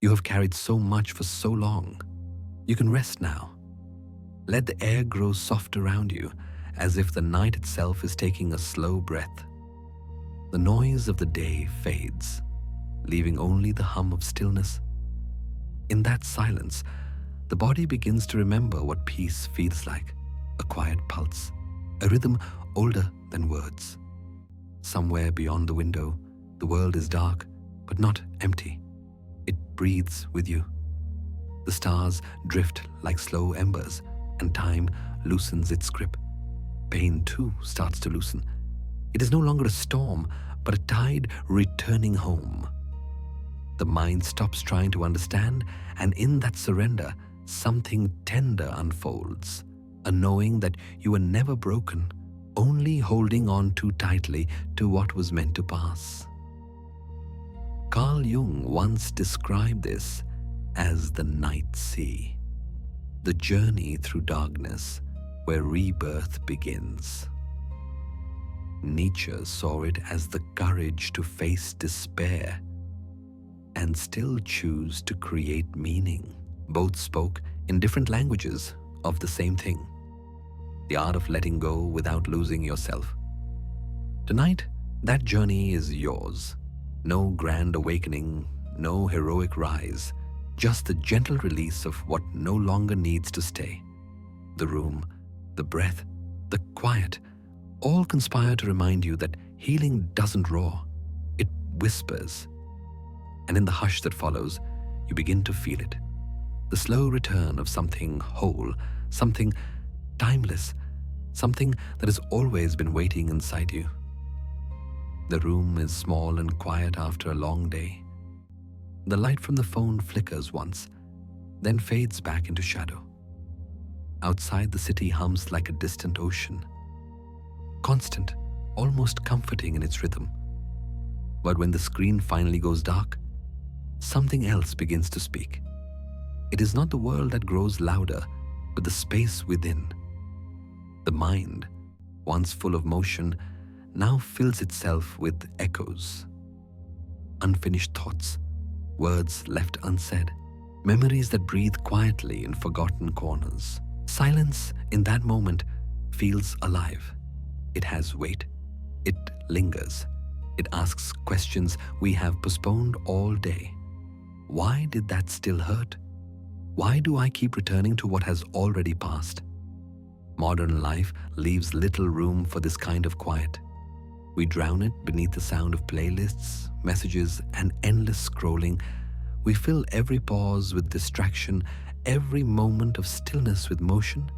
You have carried so much for so long. You can rest now. Let the air grow soft around you, as if the night itself is taking a slow breath. The noise of the day fades, leaving only the hum of stillness. In that silence, the body begins to remember what peace feels like, a quiet pulse, a rhythm older than words. Somewhere beyond the window, the world is dark, but not empty. It breathes with you. The stars drift like slow embers, and time loosens its grip. Pain, too, starts to loosen. It is no longer a storm, but a tide returning home. The mind stops trying to understand, and in that surrender, something tender unfolds, a knowing that you were never broken, only holding on too tightly to what was meant to pass. Carl Jung once described this as the night sea, the journey through darkness where rebirth begins. Nietzsche saw it as the courage to face despair and still choose to create meaning. Both spoke in different languages of the same thing, the art of letting go without losing yourself. Tonight, that journey is yours. No grand awakening, no heroic rise, just the gentle release of what no longer needs to stay. The room, the breath, the quiet, all conspire to remind you that healing doesn't roar, it whispers. And in the hush that follows, you begin to feel it. The slow return of something whole, something timeless, something that has always been waiting inside you. The room is small and quiet after a long day. The light from the phone flickers once, then fades back into shadow. Outside, the city hums like a distant ocean, constant, almost comforting in its rhythm. But when the screen finally goes dark, something else begins to speak. It is not the world that grows louder, but the space within. The mind, once full of motion, now fills itself with echoes. Unfinished thoughts, words left unsaid, memories that breathe quietly in forgotten corners. Silence in that moment feels alive. It has weight. It lingers. It asks questions we have postponed all day. Why did that still hurt? Why do I keep returning to what has already passed? Modern life leaves little room for this kind of quiet. We drown it beneath the sound of playlists, messages, and endless scrolling. We fill every pause with distraction, every moment of stillness with motion,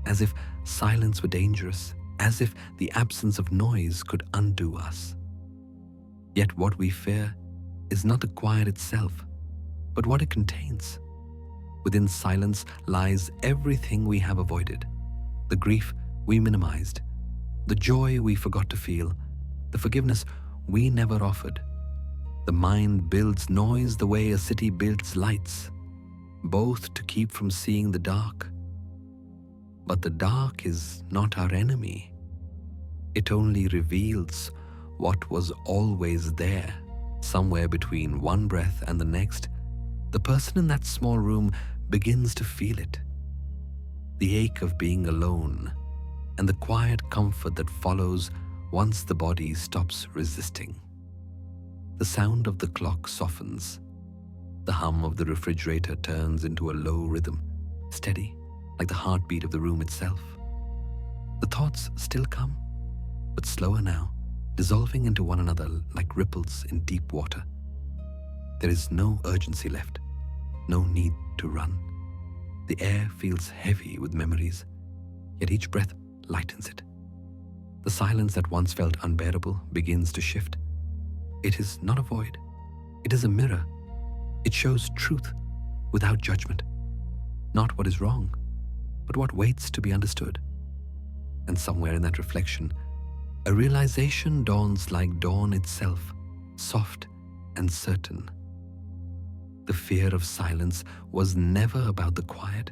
as if silence were dangerous, as if the absence of noise could undo us. Yet what we fear is not the quiet itself, but what it contains. Within silence lies everything we have avoided, the grief we minimized, the joy we forgot to feel, the forgiveness we never offered. The mind builds noise the way a city builds lights, both to keep from seeing the dark. But the dark is not our enemy. It only reveals what was always there. Somewhere between one breath and the next, the person in that small room begins to feel it. The ache of being alone and the quiet comfort that follows once the body stops resisting. The sound of the clock softens. The hum of the refrigerator turns into a low rhythm, steady, like the heartbeat of the room itself. The thoughts still come, but slower now, dissolving into one another like ripples in deep water. There is no urgency left, no need to run. The air feels heavy with memories, yet each breath lightens it. The silence that once felt unbearable begins to shift. It is not a void, it is a mirror. It shows truth without judgment, not what is wrong, but what waits to be understood. And somewhere in that reflection, a realization dawns like dawn itself, soft and certain. The fear of silence was never about the quiet.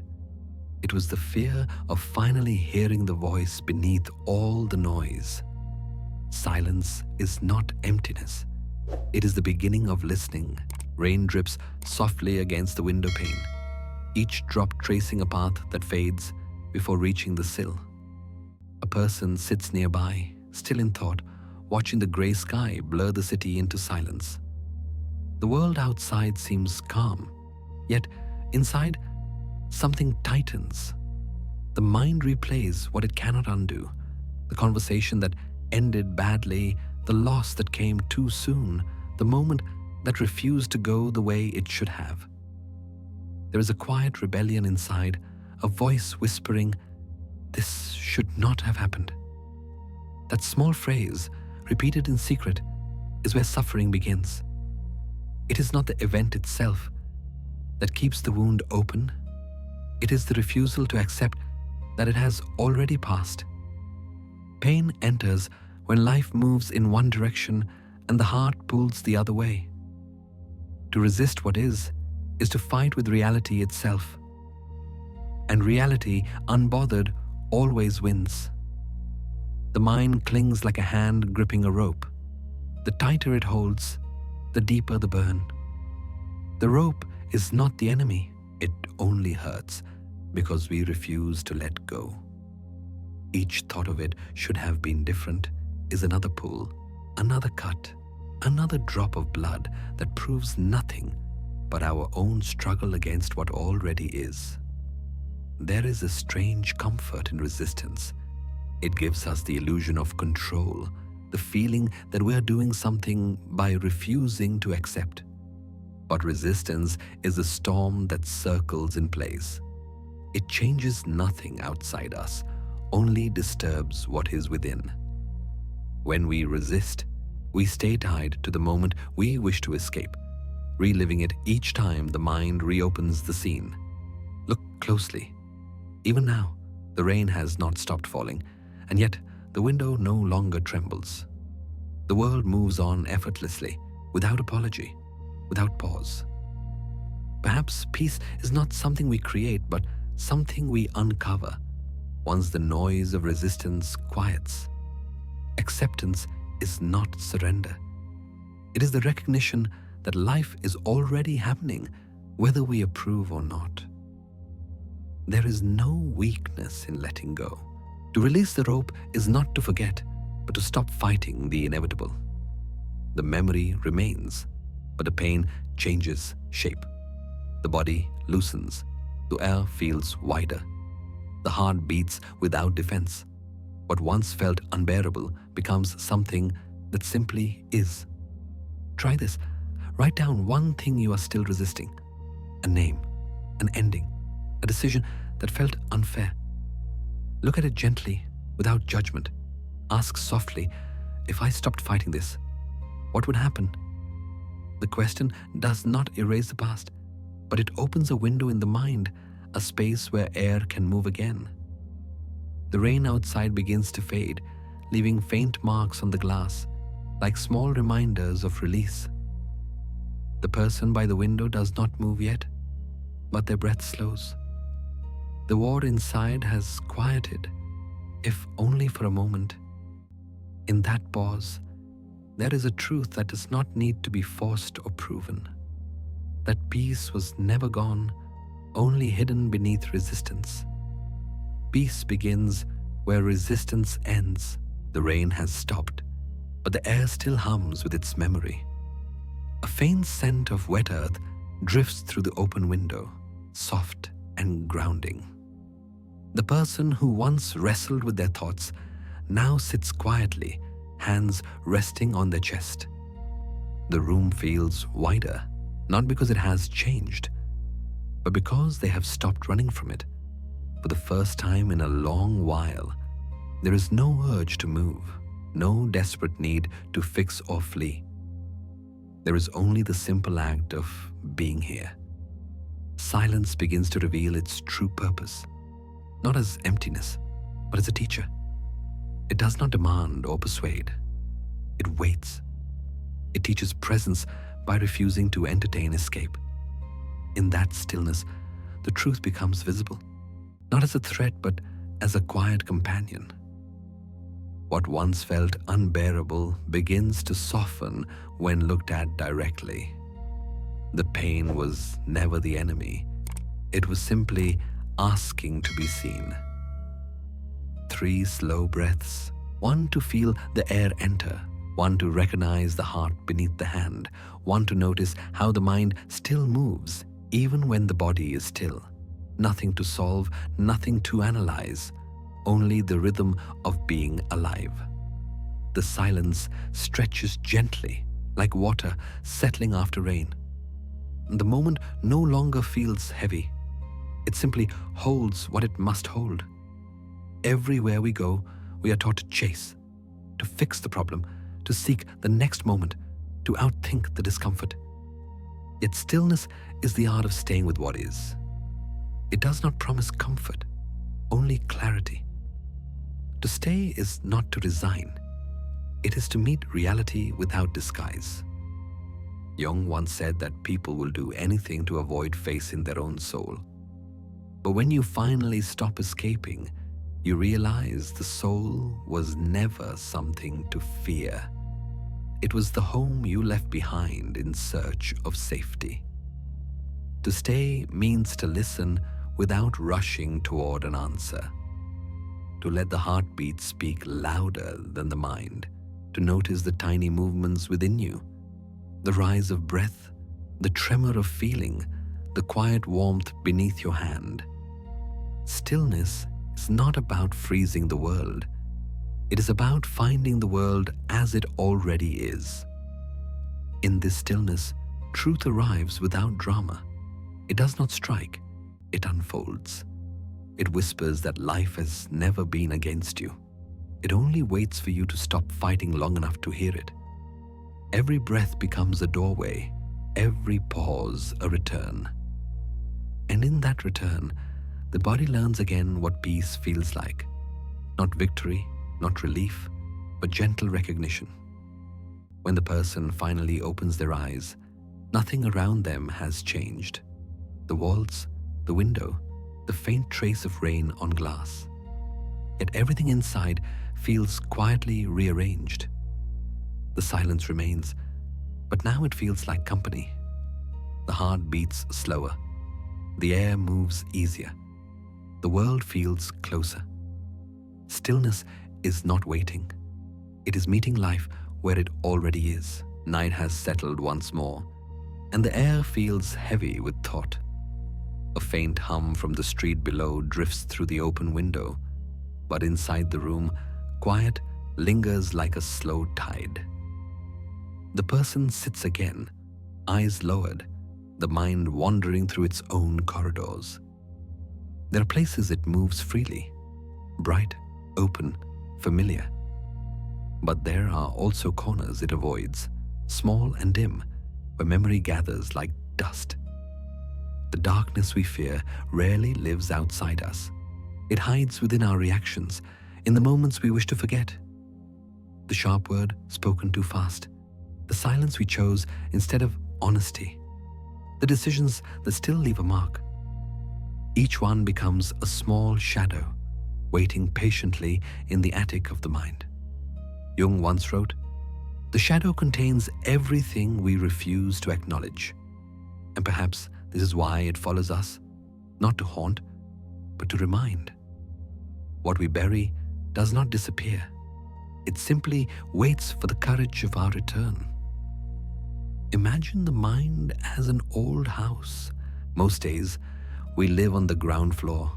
It was the fear of finally hearing the voice beneath all the noise. Silence is not emptiness. It is the beginning of listening, Rain drips softly against the window pane, each drop tracing a path that fades before reaching the sill. A person sits nearby, still in thought, watching the grey sky blur the city into silence. The world outside seems calm, yet inside, something tightens. The mind replays what it cannot undo, the conversation that ended badly, the loss that came too soon, the moment that refused to go the way it should have. There is a quiet rebellion inside, a voice whispering, "This should not have happened." That small phrase, repeated in secret, is where suffering begins. It is not the event itself that keeps the wound open. It is the refusal to accept that it has already passed. Pain enters when life moves in one direction and the heart pulls the other way. To resist what is to fight with reality itself. And reality, unbothered, always wins. The mind clings like a hand gripping a rope. The tighter it holds, the deeper the burn. The rope is not the enemy, it only hurts because we refuse to let go. Each thought of it should have been different is another pull, another cut, another drop of blood that proves nothing but our own struggle against what already is. There is a strange comfort in resistance. It gives us the illusion of control, the feeling that we are doing something by refusing to accept. But resistance is a storm that circles in place. It changes nothing outside us, only disturbs what is within. When we resist, we stay tied to the moment we wish to escape, reliving it each time the mind reopens the scene. Look closely. Even now, the rain has not stopped falling, and yet the window no longer trembles. The world moves on effortlessly, without apology, without pause. Perhaps peace is not something we create, but something we uncover once the noise of resistance quiets. Acceptance is not surrender. It is the recognition that life is already happening, whether we approve or not. There is no weakness in letting go. To release the rope is not to forget, but to stop fighting the inevitable. The memory remains, but the pain changes shape. The body loosens. The air feels wider. The heart beats without defense. What once felt unbearable becomes something that simply is. Try this. Write down one thing you are still resisting. A name, an ending, a decision that felt unfair. Look at it gently, without judgment. Ask softly, if I stopped fighting this, what would happen? The question does not erase the past, but it opens a window in the mind, a space where air can move again. The rain outside begins to fade, leaving faint marks on the glass, like small reminders of release. The person by the window does not move yet, but their breath slows. The war inside has quieted, if only for a moment. In that pause, there is a truth that does not need to be forced or proven. That peace was never gone, only hidden beneath resistance. Peace begins where resistance ends. The rain has stopped, but the air still hums with its memory. A faint scent of wet earth drifts through the open window, soft and grounding. The person who once wrestled with their thoughts now sits quietly, hands resting on their chest. The room feels wider, not because it has changed, but because they have stopped running from it. For the first time in a long while, there is no urge to move, no desperate need to fix or flee. There is only the simple act of being here. Silence begins to reveal its true purpose, not as emptiness, but as a teacher. It does not demand or persuade. It waits. It teaches presence by refusing to entertain escape. In that stillness, the truth becomes visible, not as a threat, but as a quiet companion. What once felt unbearable begins to soften when looked at directly. The pain was never the enemy. It was simply asking to be seen. 3 slow breaths, one to feel the air enter, one to recognize the heart beneath the hand, one to notice how the mind still moves even when the body is still. Nothing to solve, nothing to analyze, only the rhythm of being alive. The silence stretches gently, like water settling after rain. The moment no longer feels heavy. It simply holds what it must hold. Everywhere we go, we are taught to chase, to fix the problem, to seek the next moment, to outthink the discomfort. Yet stillness is the art of staying with what is. It does not promise comfort, only clarity. To stay is not to resign. It is to meet reality without disguise. Jung once said that people will do anything to avoid facing their own soul. But when you finally stop escaping, you realize the soul was never something to fear. It was the home you left behind in search of safety. To stay means to listen without rushing toward an answer. To let the heartbeat speak louder than the mind. To notice the tiny movements within you. The rise of breath, the tremor of feeling, the quiet warmth beneath your hand. Stillness is not about freezing the world. It is about finding the world as it already is. In this stillness, truth arrives without drama. It does not strike, it unfolds. It whispers that life has never been against you. It only waits for you to stop fighting long enough to hear it. Every breath becomes a doorway, every pause a return. And in that return, the body learns again what peace feels like. Not victory, not relief, but gentle recognition. When the person finally opens their eyes, nothing around them has changed. The walls, the window, the faint trace of rain on glass. Yet everything inside feels quietly rearranged. The silence remains, but now it feels like company. The heart beats slower. The air moves easier. The world feels closer. Stillness is not waiting. It is meeting life where it already is. Night has settled once more, and the air feels heavy with thought. A faint hum from the street below drifts through the open window, but inside the room, quiet lingers like a slow tide. The person sits again, eyes lowered, the mind wandering through its own corridors. There are places it moves freely, bright, open, familiar. But there are also corners it avoids, small and dim, where memory gathers like dust. The darkness we fear rarely lives outside us. It hides within our reactions, in the moments we wish to forget. The sharp word spoken too fast, the silence we chose instead of honesty, the decisions that still leave a mark. Each one becomes a small shadow, waiting patiently in the attic of the mind. Jung once wrote, "The shadow contains everything we refuse to acknowledge." And perhaps this is why it follows us, not to haunt, but to remind. What we bury does not disappear. It simply waits for the courage of our return. Imagine the mind as an old house. Most days, we live on the ground floor,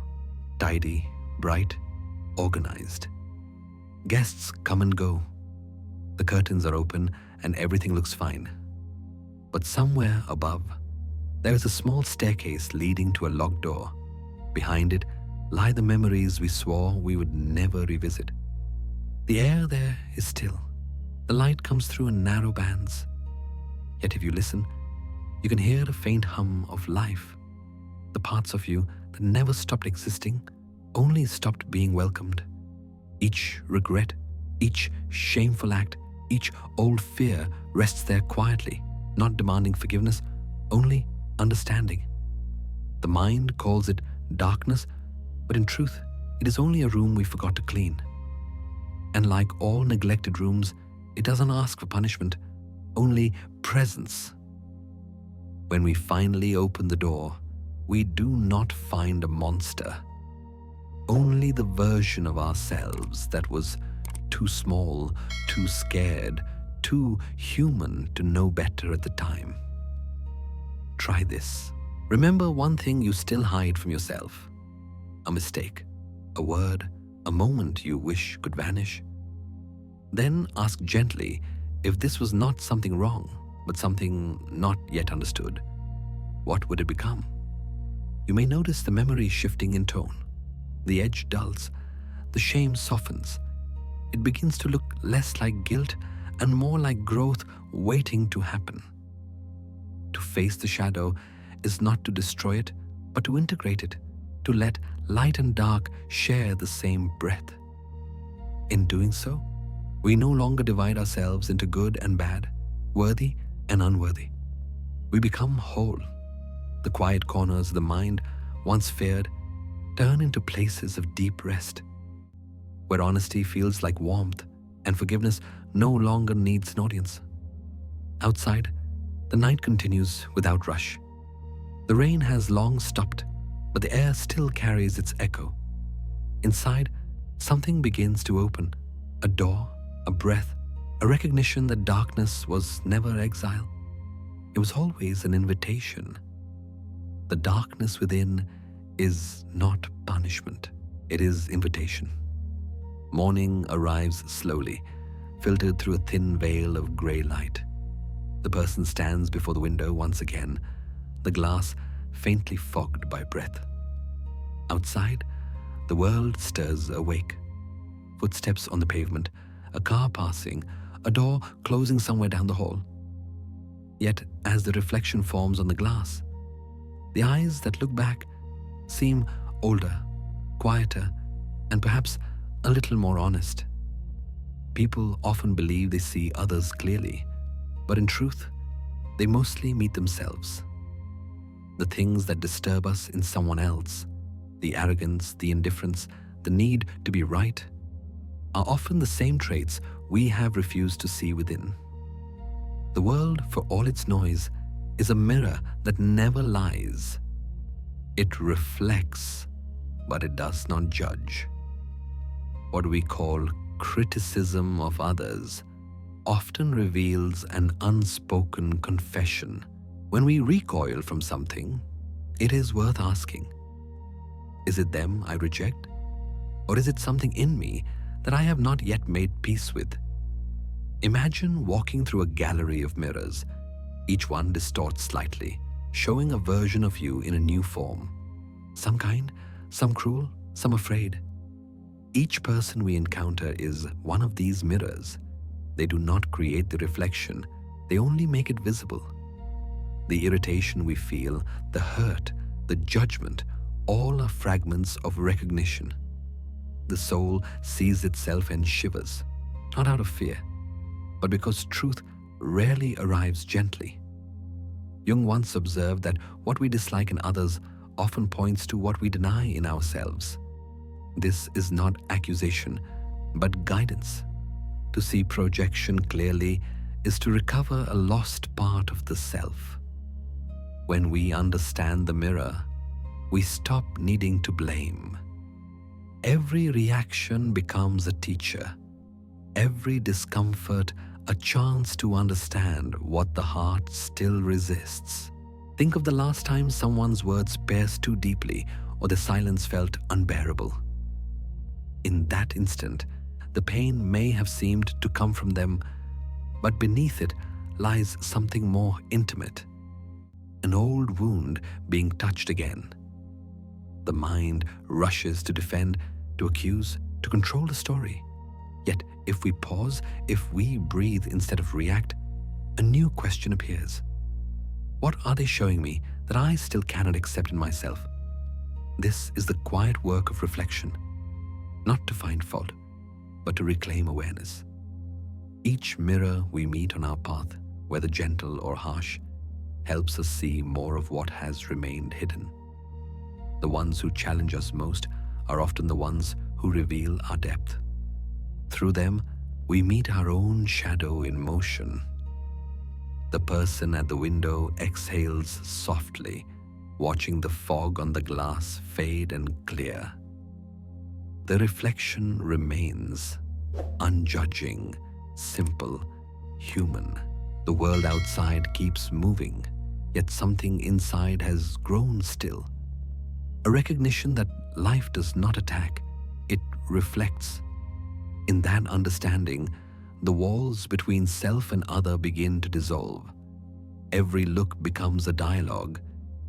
tidy, bright, organized. Guests come and go. The curtains are open and everything looks fine. But somewhere above, there is a small staircase leading to a locked door. Behind it lie the memories we swore we would never revisit. The air there is still. The light comes through in narrow bands. Yet if you listen, you can hear the faint hum of life. The parts of you that never stopped existing, only stopped being welcomed. Each regret, each shameful act, each old fear rests there quietly, not demanding forgiveness, only understanding. The mind calls it darkness, but in truth, it is only a room we forgot to clean. And like all neglected rooms, it doesn't ask for punishment, only presence. When we finally open the door, we do not find a monster, only the version of ourselves that was too small, too scared, too human to know better at the time. Try this. Remember one thing you still hide from yourself: a mistake, a word, a moment you wish could vanish. Then ask gently if this was not something wrong, but something not yet understood. What would it become? You may notice the memory shifting in tone. The edge dulls, the shame softens. It begins to look less like guilt and more like growth waiting to happen. To face the shadow is not to destroy it, but to integrate it, to let light and dark share the same breath. In doing so, we no longer divide ourselves into good and bad, worthy and unworthy. We become whole. The quiet corners of the mind, once feared, turn into places of deep rest, where honesty feels like warmth and forgiveness no longer needs an audience. Outside, the night continues without rush. The rain has long stopped, but the air still carries its echo. Inside, something begins to open: a door, a breath, a recognition that darkness was never exile. It was always an invitation. The darkness within is not punishment, it is invitation. Morning arrives slowly, filtered through a thin veil of grey light. The person stands before the window once again, the glass faintly fogged by breath. Outside, the world stirs awake. Footsteps on the pavement, a car passing, a door closing somewhere down the hall. Yet, as the reflection forms on the glass, the eyes that look back seem older, quieter, and perhaps a little more honest. People often believe they see others clearly, but in truth, they mostly meet themselves. The things that disturb us in someone else, the arrogance, the indifference, the need to be right, are often the same traits we have refused to see within. The world, for all its noise, is a mirror that never lies. It reflects, but it does not judge. What we call criticism of others often reveals an unspoken confession. When we recoil from something, it is worth asking, is it them I reject? Or is it something in me that I have not yet made peace with? Imagine walking through a gallery of mirrors. Each one distorts slightly, showing a version of you in a new form. Some kind, some cruel, some afraid. Each person we encounter is one of these mirrors. They do not create the reflection, they only make it visible. The irritation we feel, the hurt, the judgment, all are fragments of recognition. The soul sees itself and shivers, not out of fear, but because truth rarely arrives gently. Jung once observed that what we dislike in others often points to what we deny in ourselves. This is not accusation, but guidance. To see projection clearly is to recover a lost part of the self. When we understand the mirror, we stop needing to blame. Every reaction becomes a teacher. Every discomfort a chance to understand what the heart still resists. Think of the last time someone's words pierced too deeply or the silence felt unbearable. In that instant, the pain may have seemed to come from them, but beneath it lies something more intimate, an old wound being touched again. The mind rushes to defend, to accuse, to control the story. Yet, if we pause, if we breathe instead of react, a new question appears. What are they showing me that I still cannot accept in myself? This is the quiet work of reflection, not to find fault, but to reclaim awareness. Each mirror we meet on our path, whether gentle or harsh, helps us see more of what has remained hidden. The ones who challenge us most are often the ones who reveal our depth. Through them, we meet our own shadow in motion. The person at the window exhales softly, watching the fog on the glass fade and clear. The reflection remains, unjudging, simple, human. The world outside keeps moving, yet something inside has grown still. A recognition that life does not attack, it reflects. In that understanding, the walls between self and other begin to dissolve. Every look becomes a dialogue,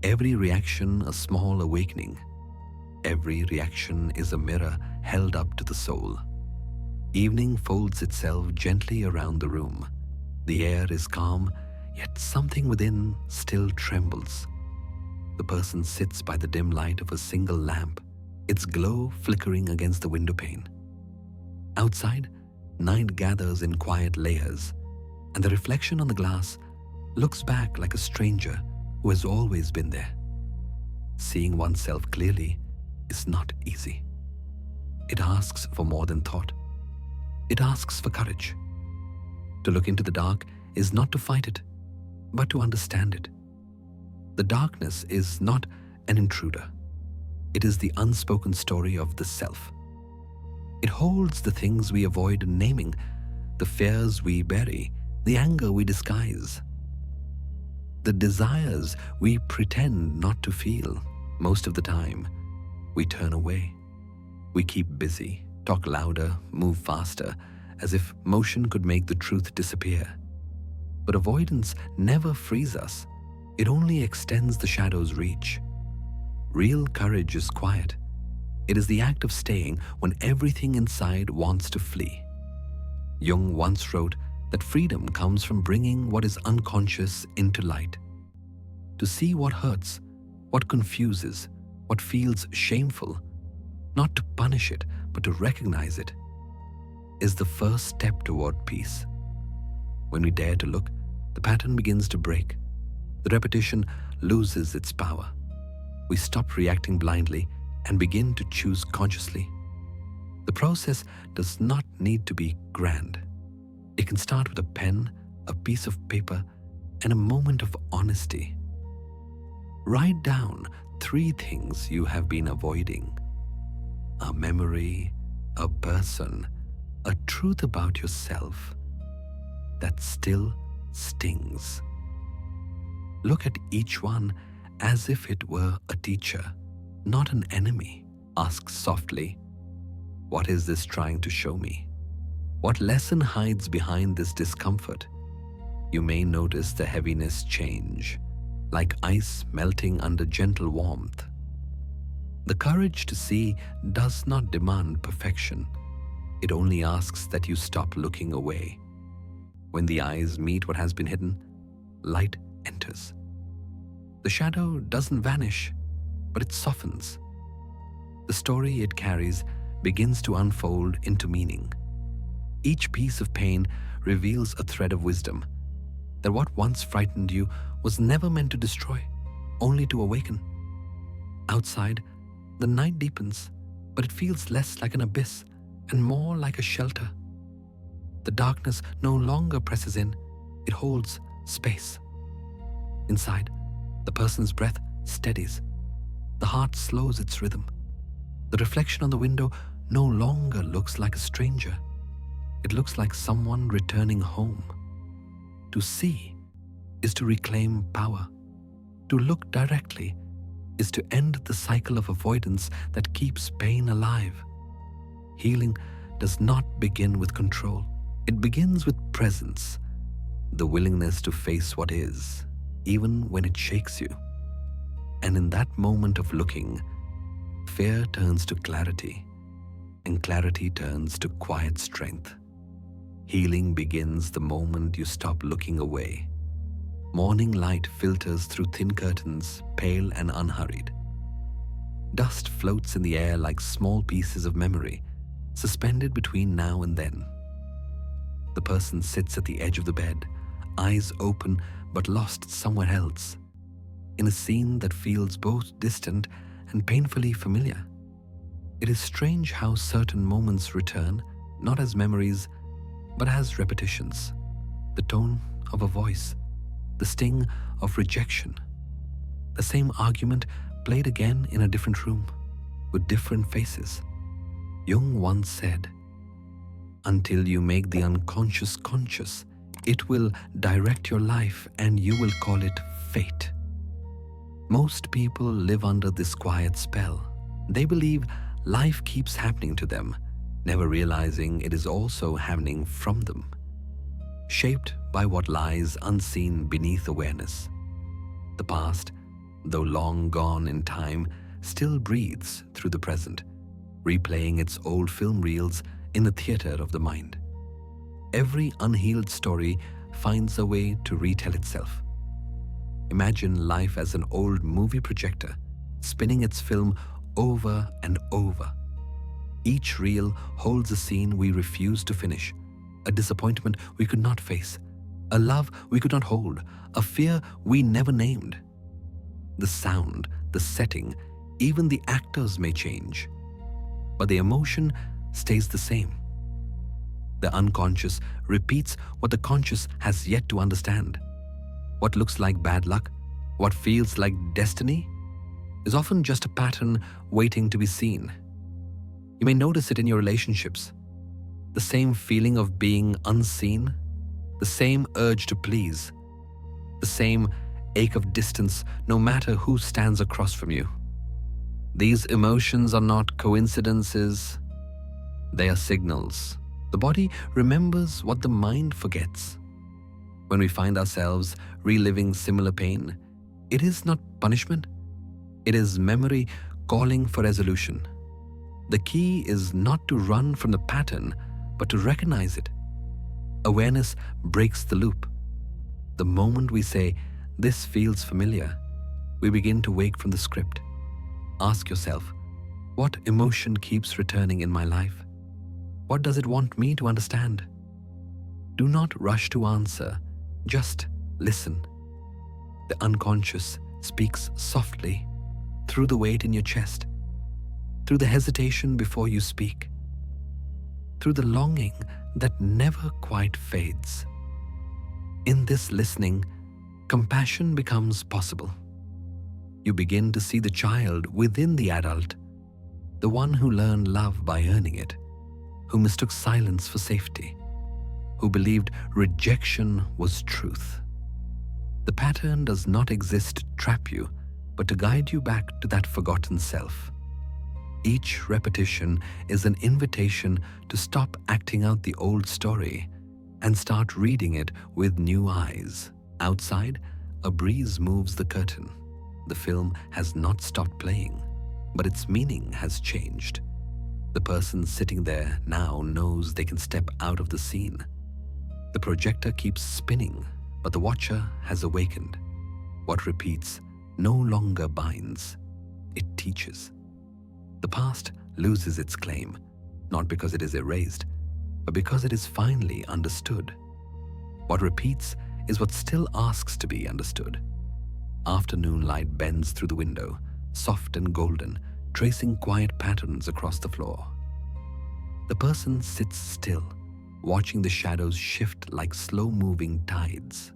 every reaction a small awakening. Every reaction is a mirror held up to the soul. Evening folds itself gently around the room. The air is calm, yet something within still trembles. The person sits by the dim light of a single lamp, its glow flickering against the window pane. Outside, night gathers in quiet layers, and the reflection on the glass looks back like a stranger who has always been there. Seeing oneself clearly is not easy. It asks for more than thought. It asks for courage. To look into the dark is not to fight it, but to understand it. The darkness is not an intruder. It is the unspoken story of the self. It holds the things we avoid naming, the fears we bury, the anger we disguise, the desires we pretend not to feel. Most of the time, we turn away. We keep busy, talk louder, move faster, as if motion could make the truth disappear. But avoidance never frees us. It only extends the shadow's reach. Real courage is quiet. It is the act of staying when everything inside wants to flee. Jung once wrote that freedom comes from bringing what is unconscious into light. To see what hurts, what confuses, what feels shameful, not to punish it, but to recognize it, is the first step toward peace. When we dare to look, the pattern begins to break. The repetition loses its power. We stop reacting blindly and begin to choose consciously. The process does not need to be grand. It can start with a pen, a piece of paper, and a moment of honesty. Write down 3 things you have been avoiding: a memory, a person, a truth about yourself that still stings. Look at each one as if it were a teacher, not an enemy. Ask softly, what is this trying to show me? What lesson hides behind this discomfort? You may notice the heaviness change, like ice melting under gentle warmth. The courage to see does not demand perfection. It only asks that you stop looking away. When the eyes meet what has been hidden, light enters. The shadow doesn't vanish, but it softens. The story it carries begins to unfold into meaning. Each piece of pain reveals a thread of wisdom, that what once frightened you was never meant to destroy, only to awaken. Outside, the night deepens, but it feels less like an abyss and more like a shelter. The darkness no longer presses in, it holds space. Inside, the person's breath steadies. The heart slows its rhythm. The reflection on the window no longer looks like a stranger. It looks like someone returning home. To see is to reclaim power. To look directly is to end the cycle of avoidance that keeps pain alive. Healing does not begin with control. It begins with presence, the willingness to face what is, even when it shakes you. And in that moment of looking, fear turns to clarity, and clarity turns to quiet strength. Healing begins the moment you stop looking away. Morning light filters through thin curtains, pale and unhurried. Dust floats in the air like small pieces of memory, suspended between now and then. The person sits at the edge of the bed, eyes open but lost somewhere else, in a scene that feels both distant and painfully familiar. It is strange how certain moments return, not as memories, but as repetitions. The tone of a voice, the sting of rejection. The same argument played again in a different room, with different faces. Jung once said, "Until you make the unconscious conscious, it will direct your life and you will call it fate." Most people live under this quiet spell. They believe life keeps happening to them, never realizing it is also happening from them, shaped by what lies unseen beneath awareness. The past, though long gone in time, still breathes through the present, replaying its old film reels in the theater of the mind. Every unhealed story finds a way to retell itself. Imagine life as an old movie projector, spinning its film over and over. Each reel holds a scene we refuse to finish, a disappointment we could not face, a love we could not hold, a fear we never named. The sound, the setting, even the actors may change, but the emotion stays the same. The unconscious repeats what the conscious has yet to understand. What looks like bad luck, what feels like destiny, is often just a pattern waiting to be seen. You may notice it in your relationships. The same feeling of being unseen, the same urge to please, the same ache of distance no matter who stands across from you. These emotions are not coincidences, they are signals. The body remembers what the mind forgets. When we find ourselves reliving similar pain, it is not punishment, it is memory calling for resolution. The key is not to run from the pattern, but to recognize it. Awareness breaks the loop. The moment we say, "This feels familiar," we begin to wake from the script. Ask yourself, what emotion keeps returning in my life? What does it want me to understand? Do not rush to answer, just listen. The unconscious speaks softly, through the weight in your chest, through the hesitation before you speak, through the longing that never quite fades. In this listening, compassion becomes possible. You begin to see the child within the adult, the one who learned love by earning it, who mistook silence for safety, who believed rejection was truth. The pattern does not exist to trap you, but to guide you back to that forgotten self. Each repetition is an invitation to stop acting out the old story and start reading it with new eyes. Outside, a breeze moves the curtain. The film has not stopped playing, but its meaning has changed. The person sitting there now knows they can step out of the scene. The projector keeps spinning, but the watcher has awakened. What repeats no longer binds, it teaches. The past loses its claim, not because it is erased, but because it is finally understood. What repeats is what still asks to be understood. Afternoon light bends through the window, soft and golden, tracing quiet patterns across the floor. The person sits still, watching the shadows shift like slow-moving tides.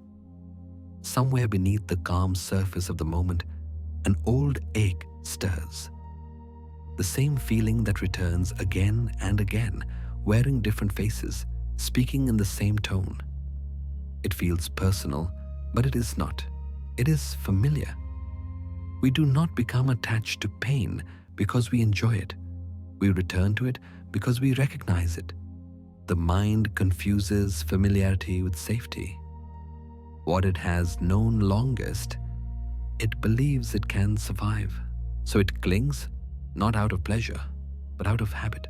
Somewhere beneath the calm surface of the moment, an old ache stirs. The same feeling that returns again and again, wearing different faces, speaking in the same tone. It feels personal, but it is not. It is familiar. We do not become attached to pain because we enjoy it. We return to it because we recognize it. The mind confuses familiarity with safety. What it has known longest, it believes it can survive. So it clings, not out of pleasure, but out of habit.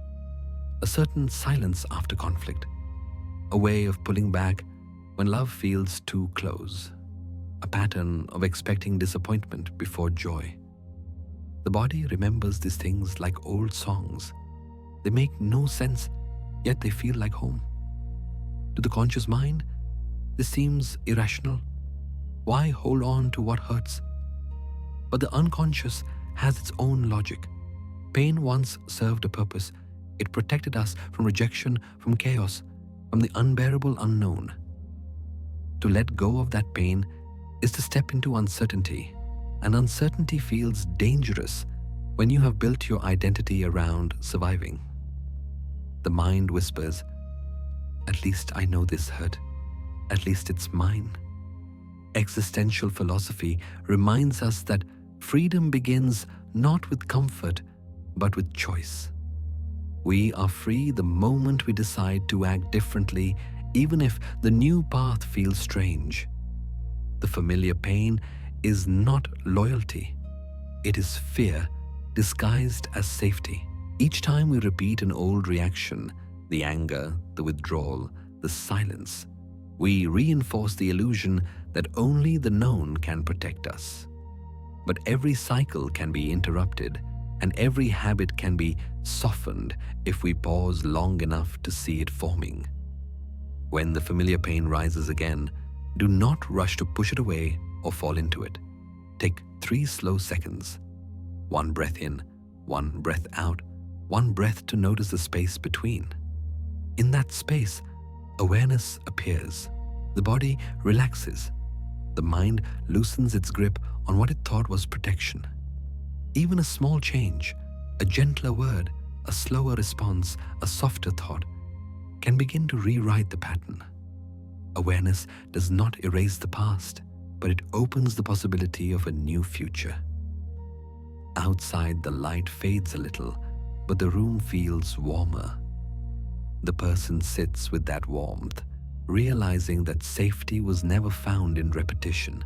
A certain silence after conflict, a way of pulling back when love feels too close, a pattern of expecting disappointment before joy. The body remembers these things like old songs. They make no sense, yet they feel like home. To the conscious mind, this seems irrational. Why hold on to what hurts? But the unconscious has its own logic. Pain once served a purpose. It protected us from rejection, from chaos, from the unbearable unknown. To let go of that pain is to step into uncertainty, and uncertainty feels dangerous when you have built your identity around surviving. The mind whispers, "At least I know this hurt. At least it's mine." Existential philosophy reminds us that freedom begins not with comfort, but with choice. We are free the moment we decide to act differently, even if the new path feels strange. The familiar pain is not loyalty. It is fear disguised as safety. Each time we repeat an old reaction, the anger, the withdrawal, the silence, we reinforce the illusion that only the known can protect us. But every cycle can be interrupted, and every habit can be softened if we pause long enough to see it forming. When the familiar pain rises again, do not rush to push it away or fall into it. Take 3 slow seconds. 1 breath in, 1 breath out, 1 breath to notice the space between. In that space, awareness appears. The body relaxes. The mind loosens its grip on what it thought was protection. Even a small change, a gentler word, a slower response, a softer thought, can begin to rewrite the pattern. Awareness does not erase the past, but it opens the possibility of a new future. Outside, the light fades a little, but the room feels warmer. The person sits with that warmth, realizing that safety was never found in repetition,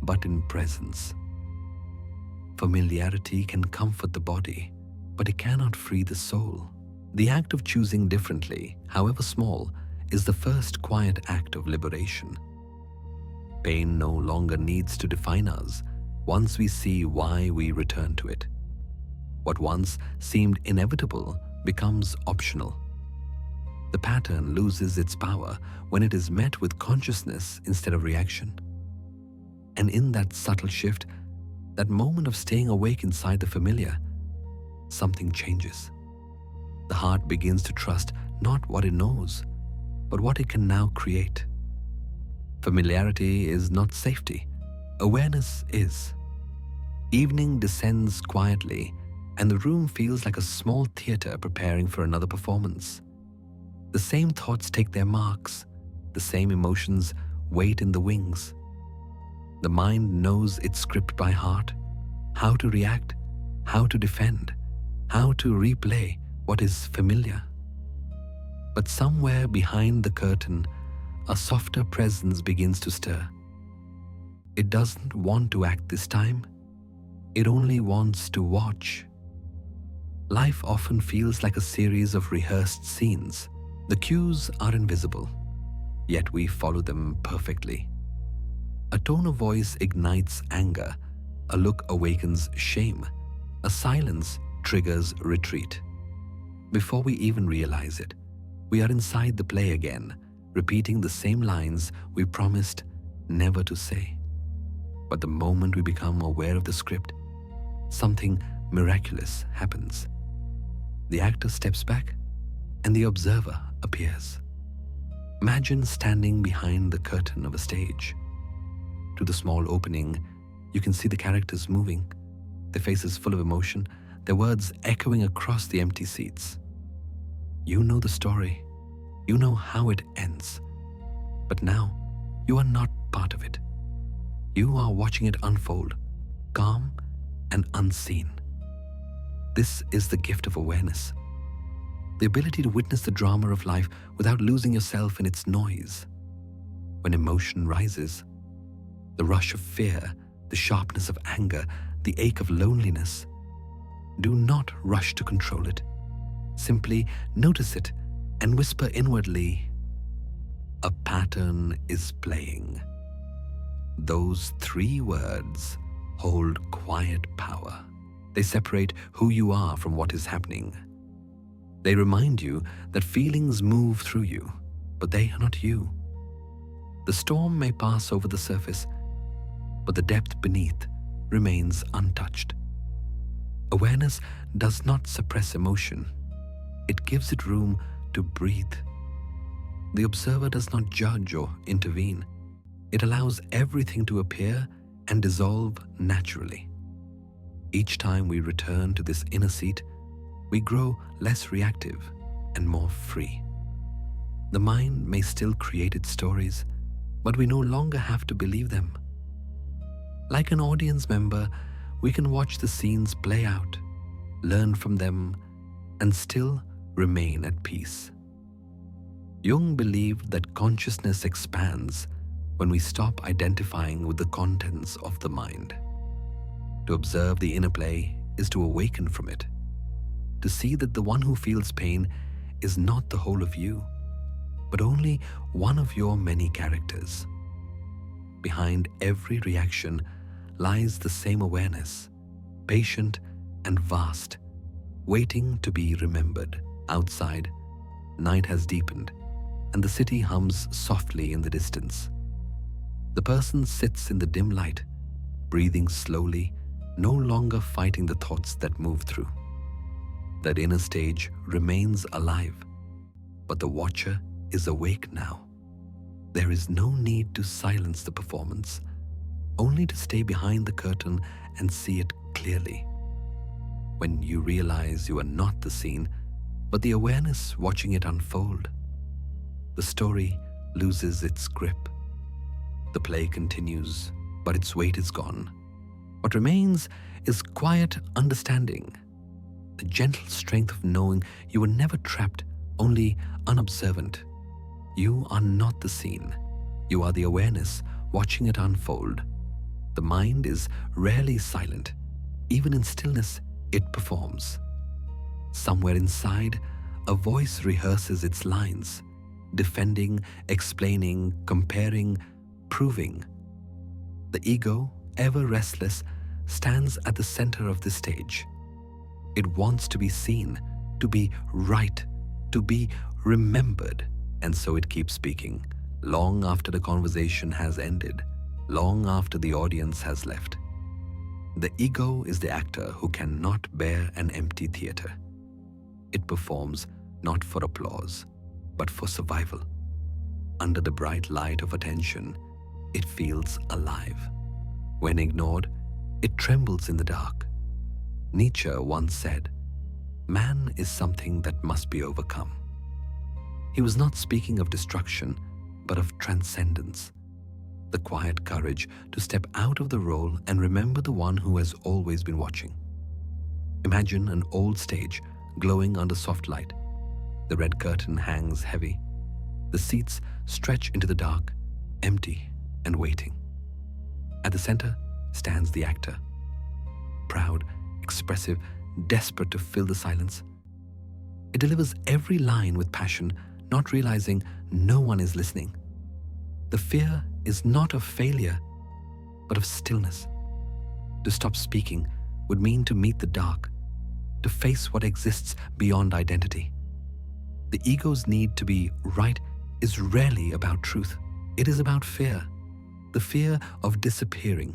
but in presence. Familiarity can comfort the body, but it cannot free the soul. The act of choosing differently, however small, is the first quiet act of liberation. Pain no longer needs to define us once we see why we return to it. What once seemed inevitable becomes optional. The pattern loses its power when it is met with consciousness instead of reaction. And in that subtle shift, that moment of staying awake inside the familiar, something changes. The heart begins to trust not what it knows, but what it can now create. Familiarity is not safety. Awareness is. Evening descends quietly, and the room feels like a small theater preparing for another performance. The same thoughts take their marks. The same emotions wait in the wings. The mind knows its script by heart, how to react, how to defend, how to replay what is familiar. But somewhere behind the curtain, a softer presence begins to stir. It doesn't want to act this time. It only wants to watch. Life often feels like a series of rehearsed scenes. The cues are invisible, yet we follow them perfectly. A tone of voice ignites anger, a look awakens shame, a silence triggers retreat. Before we even realize it, we are inside the play again, repeating the same lines we promised never to say. But the moment we become aware of the script, something miraculous happens. The actor steps back, and the observer appears. Imagine standing behind the curtain of a stage. Through the small opening, you can see the characters moving, their faces full of emotion, their words echoing across the empty seats. You know the story. You know how it ends. But now, you are not part of it. You are watching it unfold, calm and unseen. This is the gift of awareness. The ability to witness the drama of life without losing yourself in its noise. When emotion rises, the rush of fear, the sharpness of anger, the ache of loneliness, do not rush to control it. Simply notice it and whisper inwardly, "A pattern is playing." Those 3 words hold quiet power. They separate who you are from what is happening. They remind you that feelings move through you, but they are not you. The storm may pass over the surface, but the depth beneath remains untouched. Awareness does not suppress emotion. It gives it room to breathe. The observer does not judge or intervene. It allows everything to appear and dissolve naturally. Each time we return to this inner seat, we grow less reactive and more free. The mind may still create its stories, but we no longer have to believe them. Like an audience member, we can watch the scenes play out, learn from them, and still remain at peace. Jung believed that consciousness expands when we stop identifying with the contents of the mind. To observe the inner play is to awaken from it, to see that the one who feels pain is not the whole of you, but only one of your many characters. Behind every reaction lies the same awareness, patient and vast, waiting to be remembered. Outside, night has deepened, and the city hums softly in the distance. The person sits in the dim light, breathing slowly, no longer fighting the thoughts that move through. That inner stage remains alive, but the watcher is awake now. There is no need to silence the performance, only to stay behind the curtain and see it clearly. When you realize you are not the scene, but the awareness watching it unfold, the story loses its grip. The play continues, but its weight is gone. What remains is quiet understanding, the gentle strength of knowing you were never trapped, only unobservant. You are not the scene. You are the awareness watching it unfold. The mind is rarely silent. Even in stillness, it performs. Somewhere inside, a voice rehearses its lines, defending, explaining, comparing, proving. The ego, ever restless, stands at the center of the stage. It wants to be seen, to be right, to be remembered, and so it keeps speaking, long after the conversation has ended, long after the audience has left. The ego is the actor who cannot bear an empty theater. It performs not for applause, but for survival. Under the bright light of attention, it feels alive. When ignored, it trembles in the dark. Nietzsche once said, "Man is something that must be overcome." He was not speaking of destruction, but of transcendence, the quiet courage to step out of the role and remember the one who has always been watching. Imagine an old stage glowing under soft light. The red curtain hangs heavy. The seats stretch into the dark, empty and waiting. At the center stands the actor, proud, expressive, desperate to fill the silence. It delivers every line with passion, not realizing no one is listening. The fear is not of failure, but of stillness. To stop speaking would mean to meet the dark, to face what exists beyond identity. The ego's need to be right is rarely about truth. It is about fear, the fear of disappearing.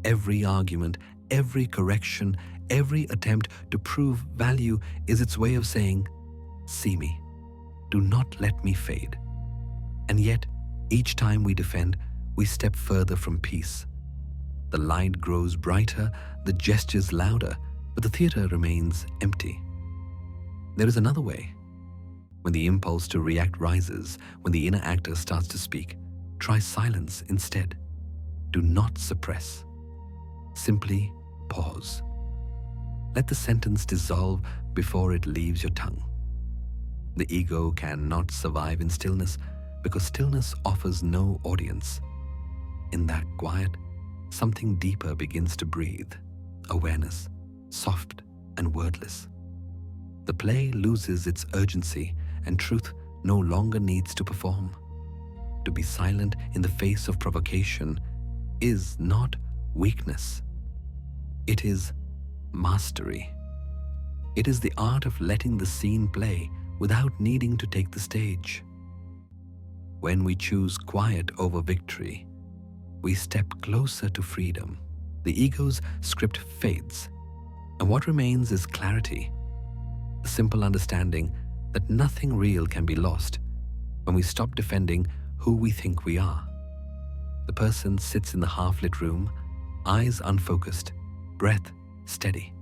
Every argument, every correction, every attempt to prove value is its way of saying, "See me, do not let me fade." And yet, each time we defend, we step further from peace. The light grows brighter, the gestures louder, but the theater remains empty. There is another way. When the impulse to react rises, when the inner actor starts to speak, try silence instead. Do not suppress. Simply pause. Let the sentence dissolve before it leaves your tongue. The ego cannot survive in stillness because stillness offers no audience. In that quiet, something deeper begins to breathe, awareness, soft and wordless. The play loses its urgency and truth no longer needs to perform. To be silent in the face of provocation is not weakness. It is mastery. It is the art of letting the scene play without needing to take the stage. When we choose quiet over victory, we step closer to freedom. The ego's script fades, and what remains is clarity, the simple understanding that nothing real can be lost when we stop defending who we think we are. The person sits in the half-lit room, eyes unfocused, breath steady.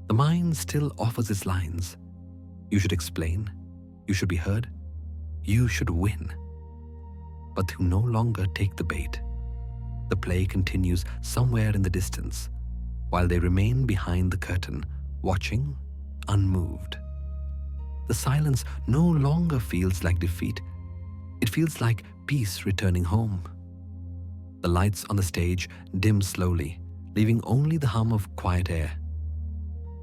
The mind still offers its lines. You should explain. You should be heard. You should win. But to no longer take the bait. The play continues somewhere in the distance, while they remain behind the curtain, watching, unmoved. The silence no longer feels like defeat. It feels like peace returning home. The lights on the stage dim slowly, leaving only the hum of quiet air.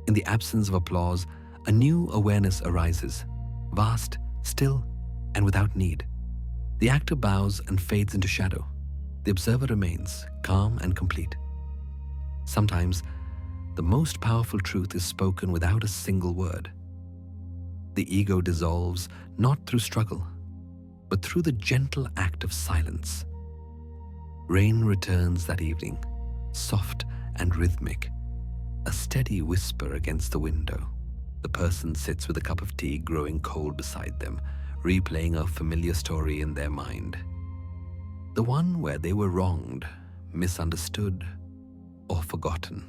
In the absence of applause, a new awareness arises, vast, still, and without need. The actor bows and fades into shadow. The observer remains, calm and complete. Sometimes, the most powerful truth is spoken without a single word. The ego dissolves not through struggle, but through the gentle act of silence. Rain returns that evening, soft and rhythmic, a steady whisper against the window. The person sits with a cup of tea growing cold beside them, replaying a familiar story in their mind. The one where they were wronged, misunderstood, or forgotten.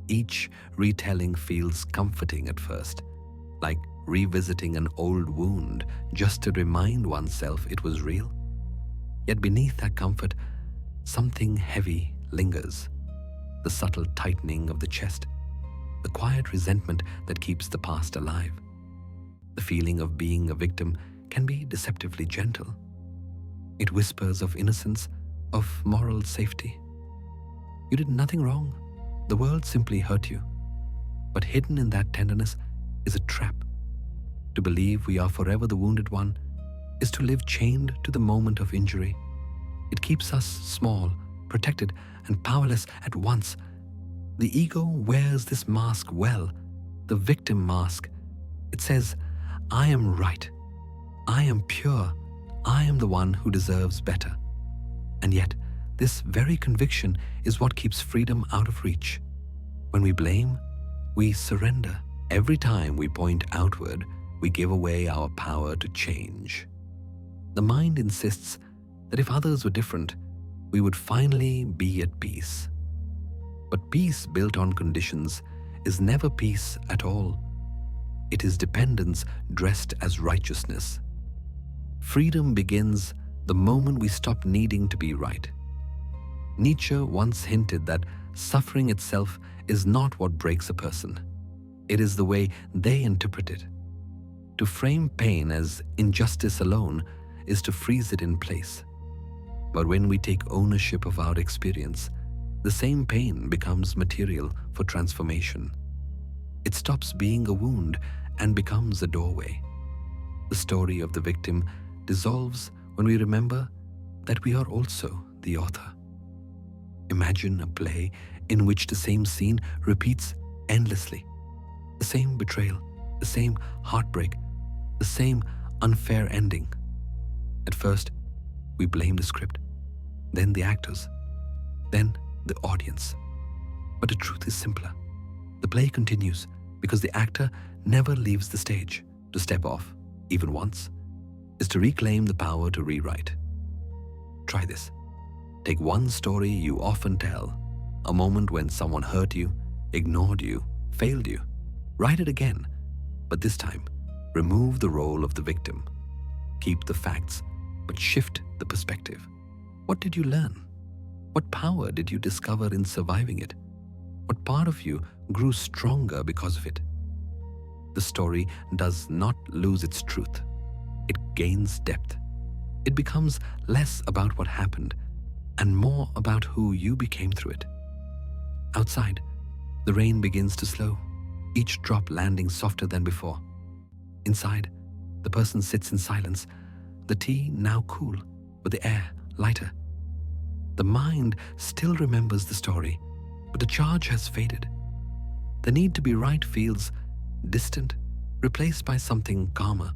Each retelling feels comforting at first, like revisiting an old wound just to remind oneself it was real. Yet beneath that comfort, something heavy lingers. The subtle tightening of the chest, the quiet resentment that keeps the past alive. The feeling of being a victim can be deceptively gentle. It whispers of innocence, of moral safety. You did nothing wrong. The world simply hurt you. But hidden in that tenderness is a trap. To believe we are forever the wounded one is to live chained to the moment of injury. It keeps us small, protected, and powerless at once. The ego wears this mask well, the victim mask. It says, I am right. I am pure. I am the one who deserves better. And yet, this very conviction is what keeps freedom out of reach. When we blame, we surrender. Every time we point outward, we give away our power to change. The mind insists that if others were different, we would finally be at peace. But peace built on conditions is never peace at all. It is dependence dressed as righteousness. Freedom begins the moment we stop needing to be right. Nietzsche once hinted that suffering itself is not what breaks a person. It is the way they interpret it. To frame pain as injustice alone is to freeze it in place. But when we take ownership of our experience, the same pain becomes material for transformation. It stops being a wound and becomes a doorway. The story of the victim dissolves when we remember that we are also the author. Imagine a play in which the same scene repeats endlessly. The same betrayal, the same heartbreak, the same unfair ending. At first, we blame the script, then the actors, then the audience. But the truth is simpler. The play continues because the actor never leaves the stage. To step off, even once, is to reclaim the power to rewrite. Try this. Take one story you often tell, a moment when someone hurt you, ignored you, failed you. Write it again, but this time, remove the role of the victim. Keep the facts, but shift the perspective. What did you learn? What power did you discover in surviving it? What part of you grew stronger because of it? The story does not lose its truth. It gains depth. It becomes less about what happened and more about who you became through it. Outside, the rain begins to slow, each drop landing softer than before. Inside, the person sits in silence, the tea now cool, but the air lighter. The mind still remembers the story, but the charge has faded. The need to be right feels distant, replaced by something calmer.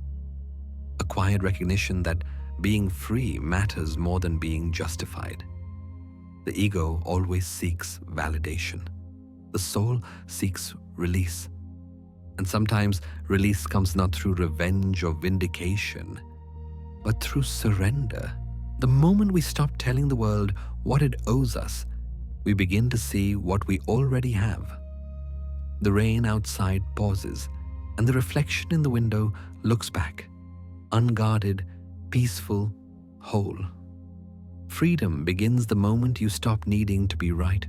A quiet recognition that being free matters more than being justified. The ego always seeks validation. The soul seeks release. And sometimes release comes not through revenge or vindication, but through surrender, The moment we stop telling the world what it owes us, we begin to see what we already have. The rain outside pauses, and the reflection in the window looks back, unguarded, peaceful, whole. Freedom begins the moment you stop needing to be right.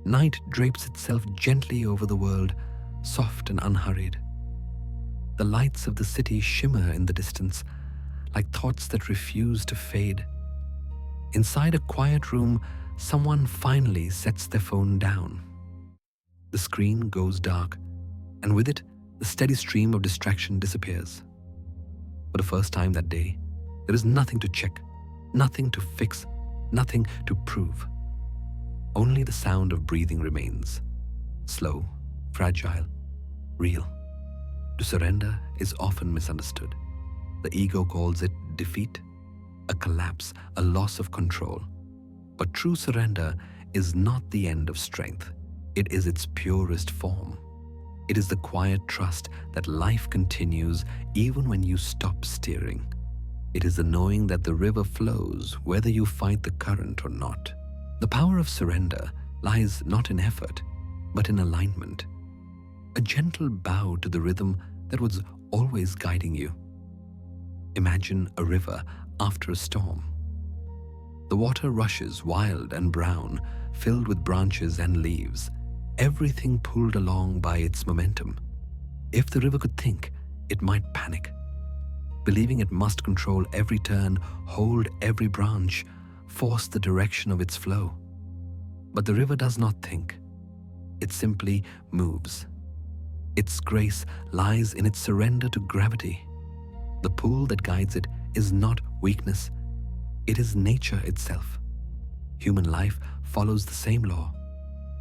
Night drapes itself gently over the world, soft and unhurried. The lights of the city shimmer in the distance, like thoughts that refuse to fade. Inside a quiet room, someone finally sets their phone down. The screen goes dark, and with it, the steady stream of distraction disappears. For the first time that day, there is nothing to check, nothing to fix, nothing to prove. Only the sound of breathing remains, slow, fragile, real. To surrender is often misunderstood. The ego calls it defeat, a collapse, a loss of control. But true surrender is not the end of strength. It is its purest form. It is the quiet trust that life continues even when you stop steering. It is the knowing that the river flows whether you fight the current or not. The power of surrender lies not in effort, but in alignment. A gentle bow to the rhythm that was always guiding you. Imagine a river after a storm. The water rushes wild and brown, filled with branches and leaves, everything pulled along by its momentum. If the river could think, it might panic, believing it must control every turn, hold every branch, force the direction of its flow. But the river does not think. It simply moves. Its grace lies in its surrender to gravity. The pull that guides it is not weakness. It is nature itself. Human life follows the same law.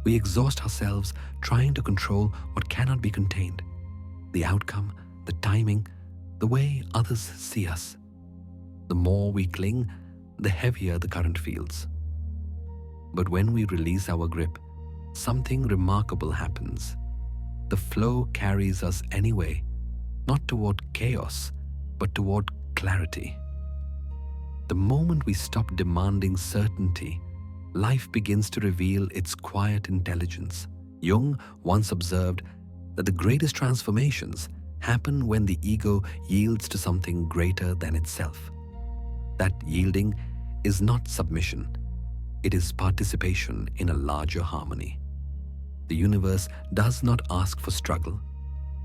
We exhaust ourselves trying to control what cannot be contained. The outcome, the timing, the way others see us. The more we cling, the heavier the current feels. But when we release our grip, something remarkable happens. The flow carries us anyway, not toward chaos, but toward clarity. The moment we stop demanding certainty, life begins to reveal its quiet intelligence. Jung once observed that the greatest transformations happen when the ego yields to something greater than itself. That yielding is not submission. It is participation in a larger harmony. The universe does not ask for struggle.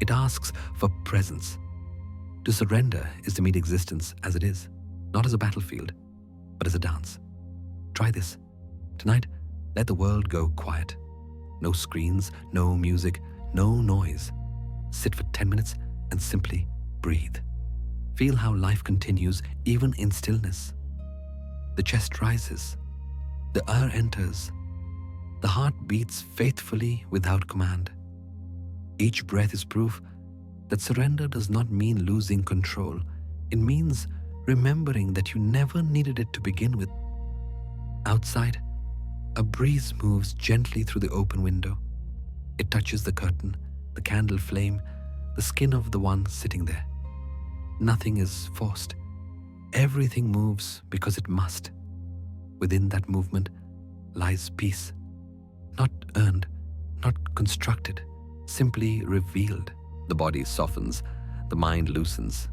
It asks for presence. To surrender is to meet existence as it is, not as a battlefield, but as a dance. Try this. Tonight, let the world go quiet. No screens, no music, no noise. Sit for 10 minutes and simply breathe. Feel how life continues even in stillness. The chest rises. The air enters. The heart beats faithfully without command. Each breath is proof that surrender does not mean losing control. It means remembering that you never needed it to begin with. Outside, a breeze moves gently through the open window. It touches the curtain, the candle flame, the skin of the one sitting there. Nothing is forced. Everything moves because it must. Within that movement lies peace, not earned, not constructed, simply revealed. The body softens, the mind loosens,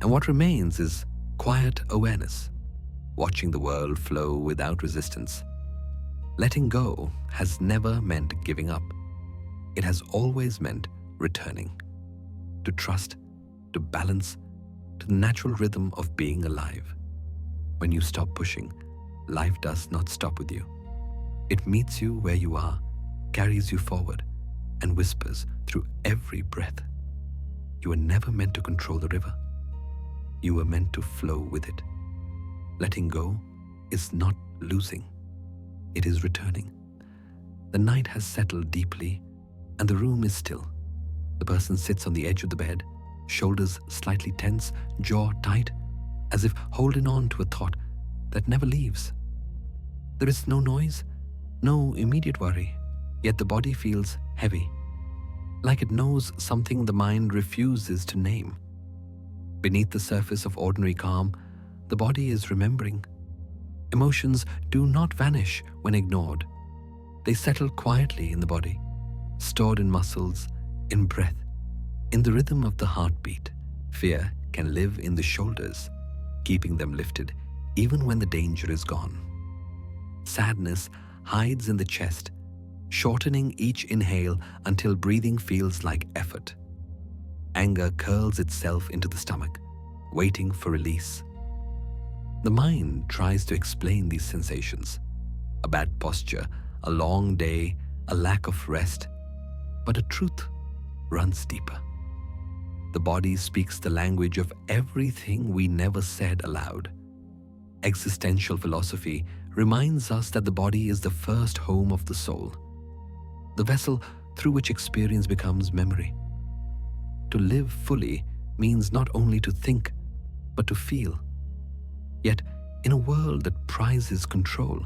and what remains is quiet awareness, watching the world flow without resistance. Letting go has never meant giving up. It has always meant returning, to trust, to balance, to the natural rhythm of being alive. When you stop pushing, life does not stop with you. It meets you where you are, carries you forward, and whispers through every breath. You were never meant to control the river. You were meant to flow with it. Letting go is not losing. It is returning. The night has settled deeply, and the room is still. The person sits on the edge of the bed, shoulders slightly tense, jaw tight, as if holding on to a thought that never leaves. There is no noise, no immediate worry, yet the body feels heavy, like it knows something the mind refuses to name. Beneath the surface of ordinary calm, the body is remembering, Emotions do not vanish when ignored. They settle quietly in the body, stored in muscles, in breath, in the rhythm of the heartbeat. Fear can live in the shoulders, keeping them lifted even when the danger is gone. Sadness hides in the chest, shortening each inhale until breathing feels like effort. Anger curls itself into the stomach, waiting for release. The mind tries to explain these sensations: a bad posture, a long day, a lack of rest. But a truth runs deeper. The body speaks the language of everything we never said aloud. Existential philosophy reminds us that the body is the first home of the soul, the vessel through which experience becomes memory. To live fully means not only to think, but to feel. Yet, in a world that prizes control,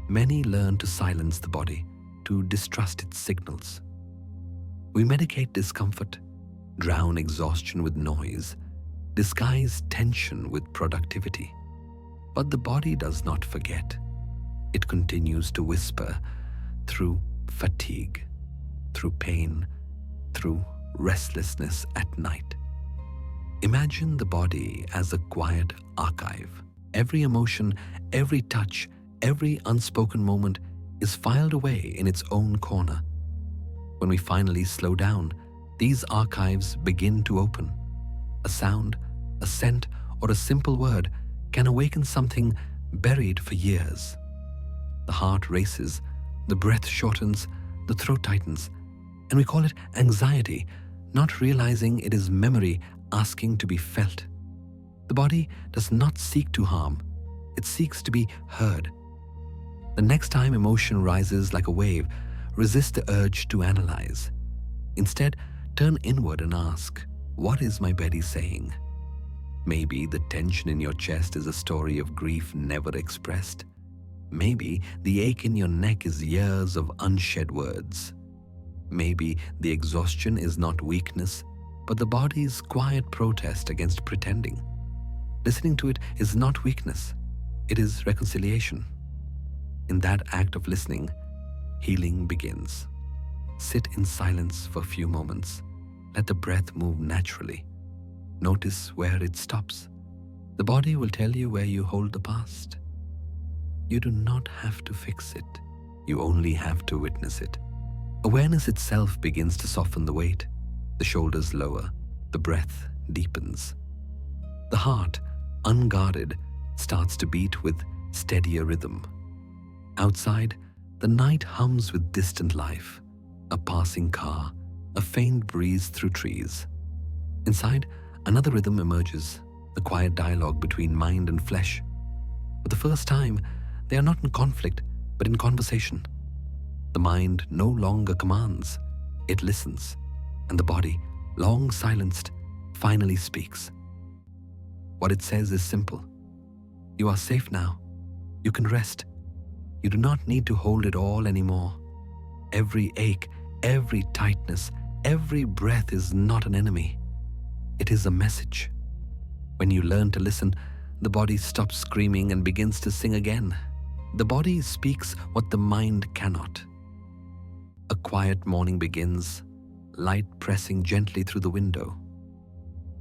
many learn to silence the body, to distrust its signals. We medicate discomfort, drown exhaustion with noise, disguise tension with productivity. But the body does not forget. It continues to whisper through fatigue, through pain, through restlessness at night. Imagine the body as a quiet archive. Every emotion, every touch, every unspoken moment is filed away in its own corner. When we finally slow down, these archives begin to open. A sound, a scent, or a simple word can awaken something buried for years. The heart races, the breath shortens, the throat tightens, and we call it anxiety, not realizing it is memory asking to be felt. The body does not seek to harm, it seeks to be heard. The next time emotion rises like a wave, resist the urge to analyze. Instead, turn inward and ask, what is my body saying? Maybe the tension in your chest is a story of grief never expressed. Maybe the ache in your neck is years of unshed words. Maybe the exhaustion is not weakness, but the body's quiet protest against pretending. Listening to it is not weakness, it is reconciliation. In that act of listening, healing begins. Sit in silence for a few moments. Let the breath move naturally. Notice where it stops. The body will tell you where you hold the past. You do not have to fix it. You only have to witness it. Awareness itself begins to soften the weight. The shoulders lower. The breath deepens. The heart, unguarded, starts to beat with steadier rhythm. Outside, the night hums with distant life. A passing car, a faint breeze through trees. Inside, another rhythm emerges, the quiet dialogue between mind and flesh. For the first time, they are not in conflict, but in conversation. The mind no longer commands, it listens, and the body, long silenced, finally speaks. What it says is simple. You are safe now. You can rest. You do not need to hold it all anymore. Every ache, every tightness, every breath is not an enemy. It is a message. When you learn to listen, the body stops screaming and begins to sing again. The body speaks what the mind cannot. A quiet morning begins, light pressing gently through the window.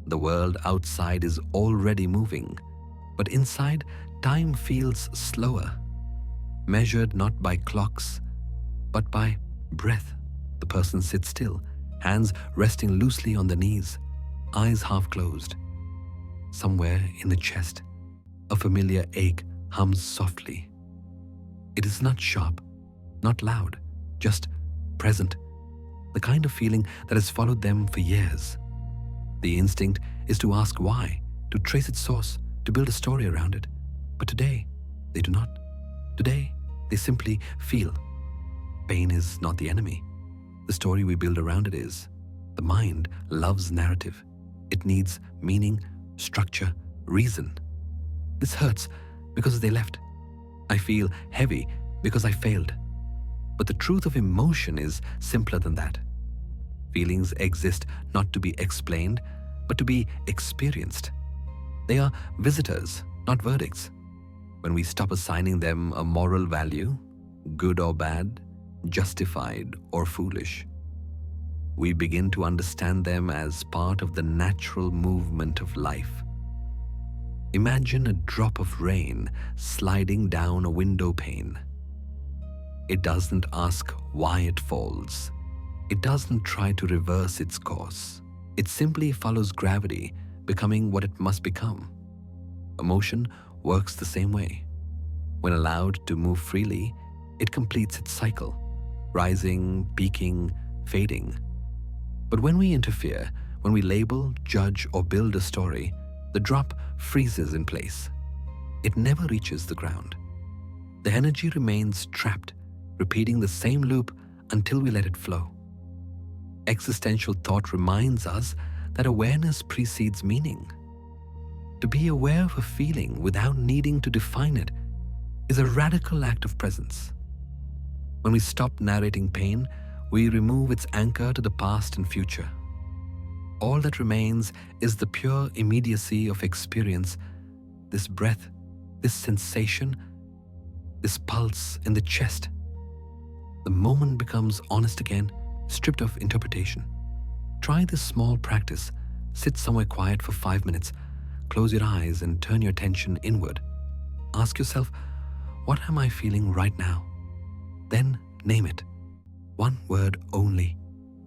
The world outside is already moving, but inside, time feels slower, measured not by clocks, but by breath. The person sits still, hands resting loosely on the knees, eyes half closed. Somewhere in the chest, a familiar ache hums softly. It is not sharp, not loud, just present, the kind of feeling that has followed them for years. The instinct is to ask why, to trace its source, to build a story around it. But today, they do not. Today, they simply feel. Pain is not the enemy. The story we build around it is. The mind loves narrative. It needs meaning, structure, reason. This hurts because they left. I feel heavy because I failed. But the truth of emotion is simpler than that. Feelings exist not to be explained, but to be experienced. They are visitors, not verdicts. When we stop assigning them a moral value, good or bad, justified or foolish, we begin to understand them as part of the natural movement of life. Imagine a drop of rain sliding down a window pane. It doesn't ask why it falls. It doesn't try to reverse its course. It simply follows gravity, becoming what it must become. Emotion works the same way. When allowed to move freely, it completes its cycle, rising, peaking, fading. But when we interfere, when we label, judge, or build a story, the drop freezes in place. It never reaches the ground. The energy remains trapped, repeating the same loop until we let it flow. Existential thought reminds us that awareness precedes meaning. To be aware of a feeling without needing to define it is a radical act of presence. When we stop narrating pain, we remove its anchor to the past and future. All that remains is the pure immediacy of experience, this breath, this sensation, this pulse in the chest. The moment becomes honest again, stripped of interpretation. Try this small practice. Sit somewhere quiet for 5 minutes. Close your eyes and turn your attention inward. Ask yourself, what am I feeling right now? Then name it. One word only.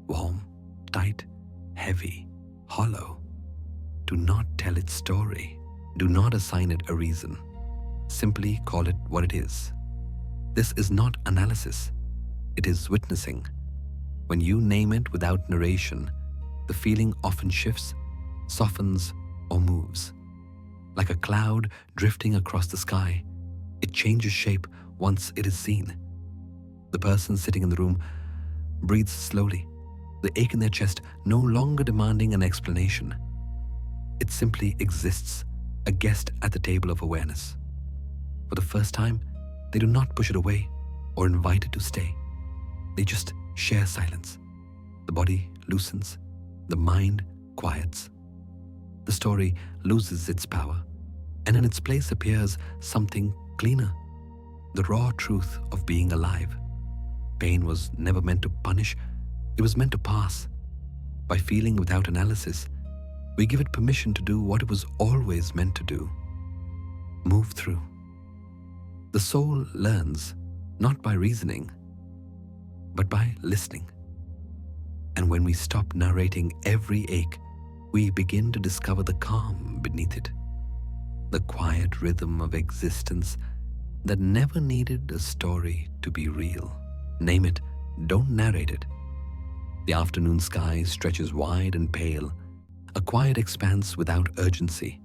Warm, tight, heavy, hollow. Do not tell its story. Do not assign it a reason. Simply call it what it is. This is not analysis. It is witnessing. When you name it without narration, the feeling often shifts, softens, or moves. Like a cloud drifting across the sky, it changes shape once it is seen. The person sitting in the room breathes slowly, the ache in their chest no longer demanding an explanation. It simply exists, a guest at the table of awareness. For the first time, they do not push it away or invite it to stay. They just share silence. The body loosens, the mind quiets. The story loses its power, and in its place appears something cleaner, the raw truth of being alive. Pain was never meant to punish, it was meant to pass. By feeling without analysis, we give it permission to do what it was always meant to do: move through. The soul learns, not by reasoning, but by listening. And when we stop narrating every ache, we begin to discover the calm beneath it, the quiet rhythm of existence that never needed a story to be real. Name it, don't narrate it. The afternoon sky stretches wide and pale, a quiet expanse without urgency.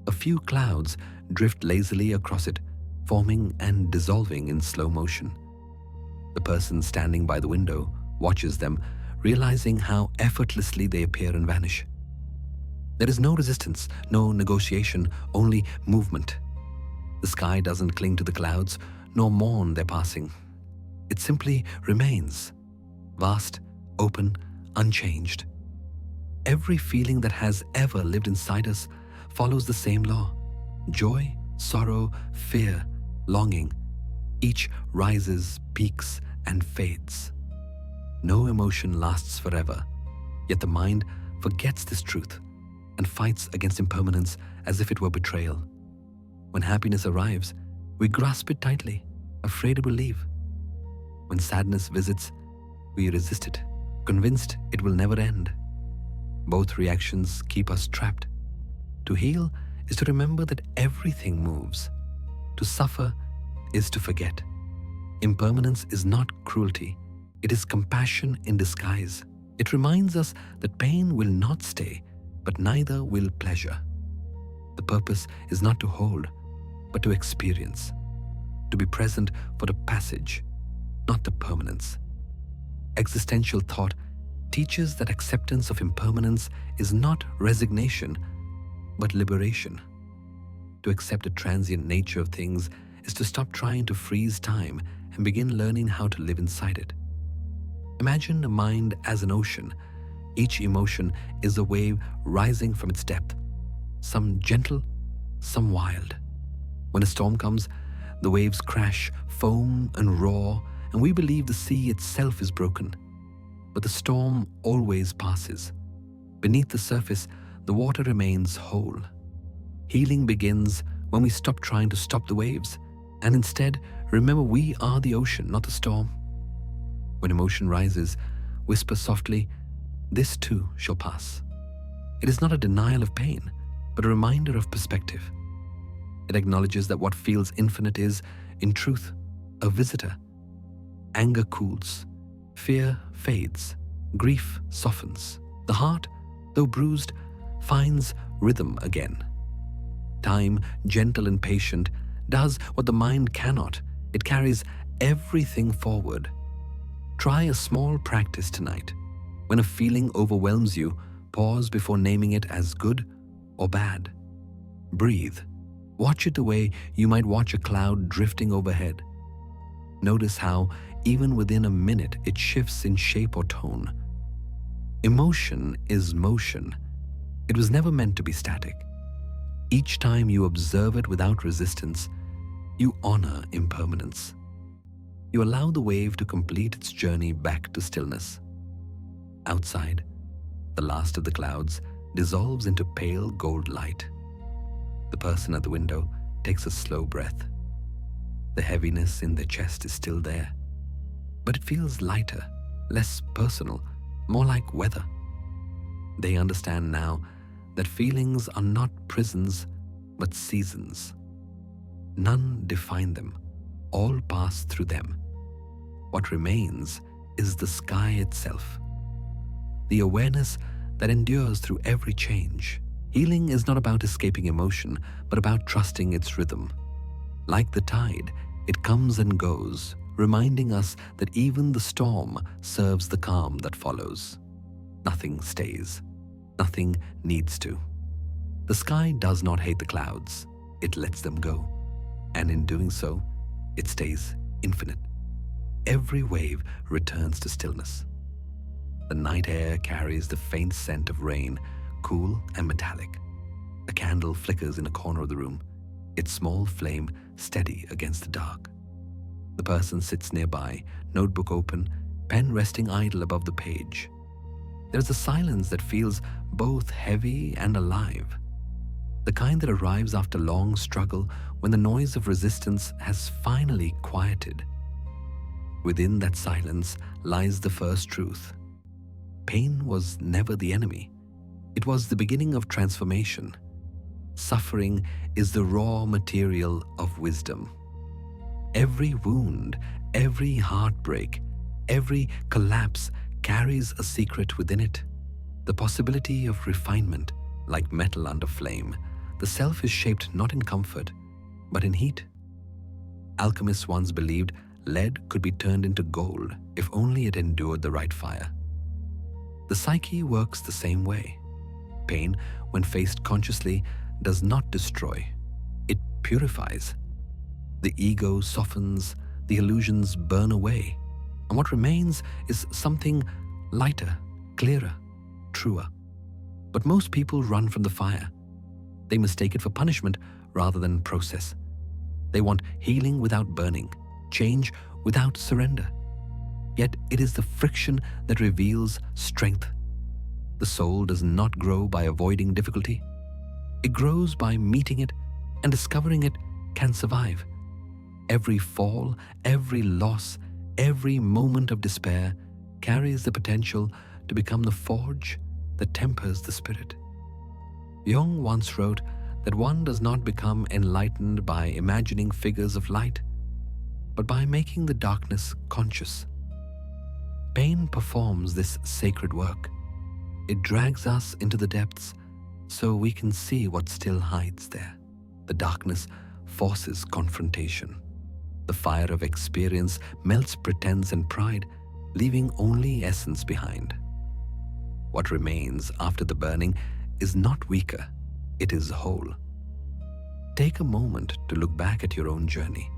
A few clouds drift lazily across it, forming and dissolving in slow motion. The person standing by the window watches them, realizing how effortlessly they appear and vanish. There is no resistance, no negotiation, only movement. The sky doesn't cling to the clouds, nor mourn their passing. It simply remains, vast, open, unchanged. Every feeling that has ever lived inside us follows the same law. Joy, sorrow, fear, longing. Each rises, peaks, and fades. No emotion lasts forever, yet the mind forgets this truth and fights against impermanence as if it were betrayal. When happiness arrives, we grasp it tightly, afraid it will leave. When sadness visits, we resist it, convinced it will never end. Both reactions keep us trapped. To heal is to remember that everything moves. To suffer is to forget. Impermanence is not cruelty. It is compassion in disguise. It reminds us that pain will not stay, but neither will pleasure. The purpose is not to hold, but to experience. To be present for the passage, not the permanence. Existential thought teaches that acceptance of impermanence is not resignation, but liberation. To accept the transient nature of things is to stop trying to freeze time and begin learning how to live inside it. Imagine the mind as an ocean. Each emotion is a wave rising from its depth, some gentle, some wild. When a storm comes, the waves crash, foam and roar, and we believe the sea itself is broken. But the storm always passes. Beneath the surface, the water remains whole. Healing begins when we stop trying to stop the waves and instead remember we are the ocean, not the storm. When emotion rises, whisper softly, "This too shall pass." It is not a denial of pain, but a reminder of perspective. It acknowledges that what feels infinite is, in truth, a visitor. Anger cools, fear fades, grief softens. The heart, though bruised, finds rhythm again. Time, gentle and patient, does what the mind cannot. It carries everything forward. Try a small practice tonight. When a feeling overwhelms you, pause before naming it as good or bad. Breathe. Watch it the way you might watch a cloud drifting overhead. Notice how, even within a minute, it shifts in shape or tone. Emotion is motion. It was never meant to be static. Each time you observe it without resistance, you honor impermanence. You allow the wave to complete its journey back to stillness. Outside, the last of the clouds dissolves into pale gold light. The person at the window takes a slow breath. The heaviness in their chest is still there, but it feels lighter, less personal, more like weather. They understand now that feelings are not prisons, but seasons. None define them, all pass through them. What remains is the sky itself, the awareness that endures through every change. Healing is not about escaping emotion, but about trusting its rhythm. Like the tide, it comes and goes, reminding us that even the storm serves the calm that follows. Nothing stays. Nothing needs to. The sky does not hate the clouds. It lets them go. And in doing so, it stays infinite. Every wave returns to stillness. The night air carries the faint scent of rain, cool and metallic. A candle flickers in a corner of the room, its small flame steady against the dark. The person sits nearby, notebook open, pen resting idle above the page. There is a silence that feels both heavy and alive, the kind that arrives after long struggle when the noise of resistance has finally quieted. Within that silence lies the first truth. Pain was never the enemy. It was the beginning of transformation. Suffering is the raw material of wisdom. Every wound, every heartbreak, every collapse carries a secret within it. The possibility of refinement, like metal under flame. The self is shaped not in comfort, but in heat. Alchemists once believed lead could be turned into gold if only it endured the right fire. The psyche works the same way. Pain, when faced consciously, does not destroy. It purifies. The ego softens, the illusions burn away, and what remains is something lighter, clearer, truer. But most people run from the fire. They mistake it for punishment rather than process. They want healing without burning, change without surrender. Yet it is the friction that reveals strength. The soul does not grow by avoiding difficulty. It grows by meeting it and discovering it can survive. Every fall, every loss, every moment of despair carries the potential to become the forge that tempers the spirit. Jung once wrote that one does not become enlightened by imagining figures of light, but by making the darkness conscious. Pain performs this sacred work. It drags us into the depths so we can see what still hides there. The darkness forces confrontation. The fire of experience melts pretense and pride, leaving only essence behind. What remains after the burning is not weaker, it is whole. Take a moment to look back at your own journey.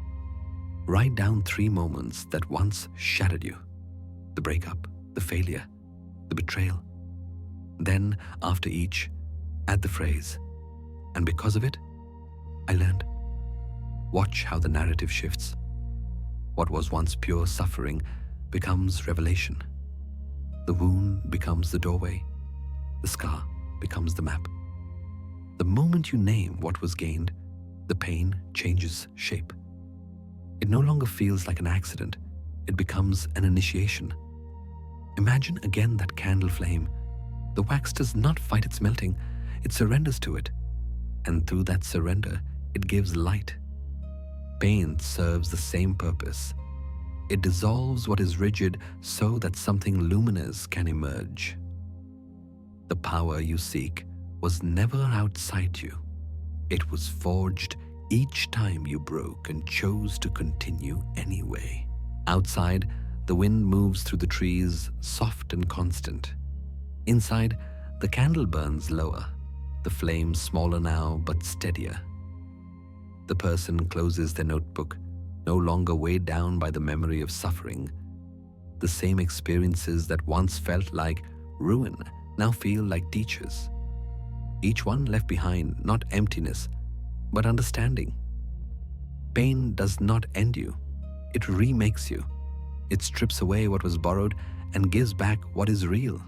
Write down 3 moments that once shattered you: the breakup, the failure, the betrayal. Then, after each, add the phrase, "And because of it, I learned." Watch how the narrative shifts. What was once pure suffering becomes revelation. The wound becomes the doorway. The scar becomes the map. The moment you name what was gained, the pain changes shape. It no longer feels like an accident. It becomes an initiation. Imagine again that candle flame. The wax does not fight its melting. It surrenders to it. And through that surrender, it gives light. Pain serves the same purpose. It dissolves what is rigid so that something luminous can emerge. The power you seek was never outside you. It was forged each time you broke and chose to continue anyway. Outside, the wind moves through the trees, soft and constant. Inside, the candle burns lower, the flame smaller now but steadier. The person closes their notebook, no longer weighed down by the memory of suffering. The same experiences that once felt like ruin now feel like teachers. Each one left behind not emptiness, but understanding. Pain does not end you. It remakes you. It strips away what was borrowed and gives back what is real.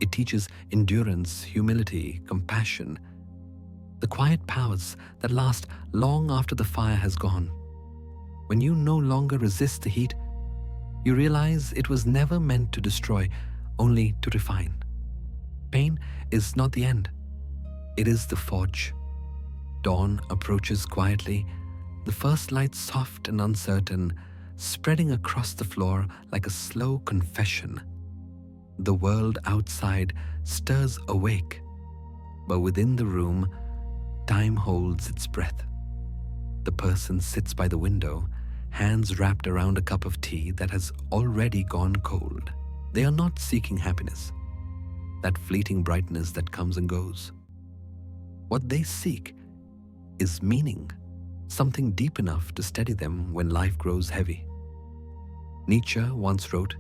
It teaches endurance, humility, compassion, the quiet powers that last long after the fire has gone. When you no longer resist the heat, you realize it was never meant to destroy, only to refine. Pain is not the end. It is the forge. Dawn approaches quietly, the first light soft and uncertain, spreading across the floor like a slow confession. The world outside stirs awake, but within the room, time holds its breath. The person sits by the window, hands wrapped around a cup of tea that has already gone cold. They are not seeking happiness, that fleeting brightness that comes and goes. What they seek is meaning, something deep enough to steady them when life grows heavy. Nietzsche once wrote,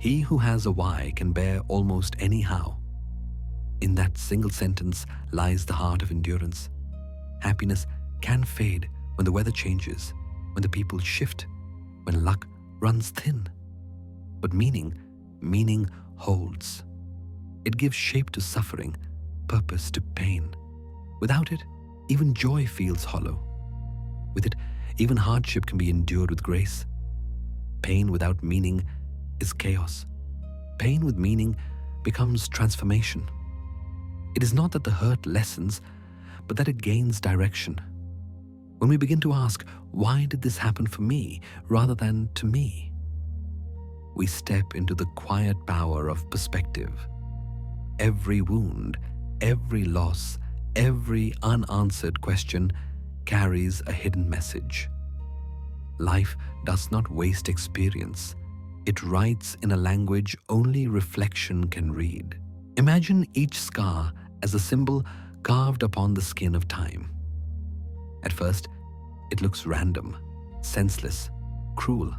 "He who has a why can bear almost any how." In that single sentence lies the heart of endurance. Happiness can fade when the weather changes, when the people shift, when luck runs thin. But meaning holds. It gives shape to suffering, purpose to pain. Without it, even joy feels hollow. With it, even hardship can be endured with grace. Pain without meaning is chaos. Pain with meaning becomes transformation. It is not that the hurt lessens, but that it gains direction. When we begin to ask, why did this happen for me rather than to me? We step into the quiet power of perspective. Every wound, every loss, every unanswered question carries a hidden message. Life does not waste experience. It writes in a language only reflection can read. Imagine each scar as a symbol carved upon the skin of time. At first, it looks random, senseless, cruel.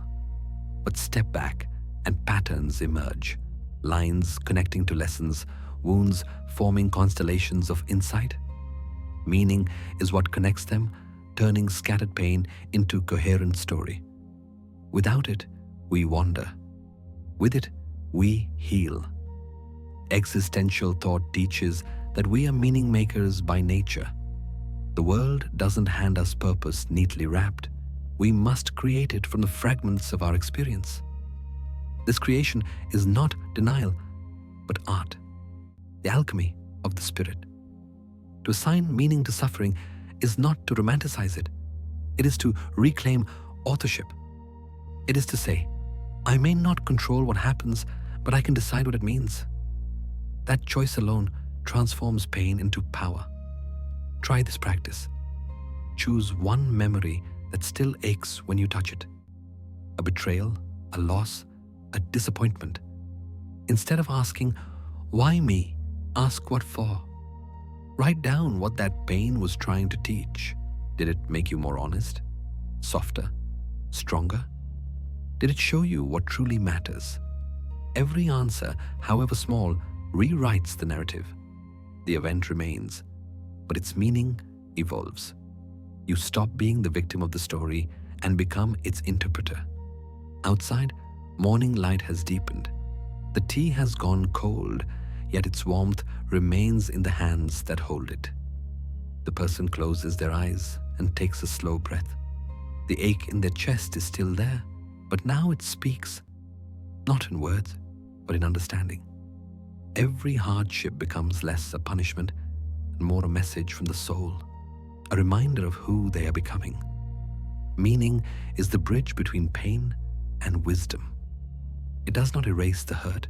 But step back and patterns emerge. Lines connecting to lessons, wounds forming constellations of insight. Meaning is what connects them, turning scattered pain into coherent story. Without it, we wander. With it, we heal. Existential thought teaches that we are meaning makers by nature. The world doesn't hand us purpose neatly wrapped. We must create it from the fragments of our experience. This creation is not denial, but art, the alchemy of the spirit. To assign meaning to suffering is not to romanticize it. It is to reclaim authorship. It is to say, I may not control what happens, but I can decide what it means. That choice alone transforms pain into power. Try this practice. Choose one memory that still aches when you touch it. A betrayal, a loss, a disappointment. Instead of asking, why me? Ask what for. Write down what that pain was trying to teach. Did it make you more honest, softer, stronger? Did it show you what truly matters? Every answer, however small, rewrites the narrative. The event remains, but its meaning evolves. You stop being the victim of the story and become its interpreter. Outside, morning light has deepened. The tea has gone cold, yet its warmth remains in the hands that hold it. The person closes their eyes and takes a slow breath. The ache in their chest is still there, but now it speaks, not in words, but in understanding. Every hardship becomes less a punishment and more a message from the soul, a reminder of who they are becoming. Meaning is the bridge between pain and wisdom. It does not erase the hurt,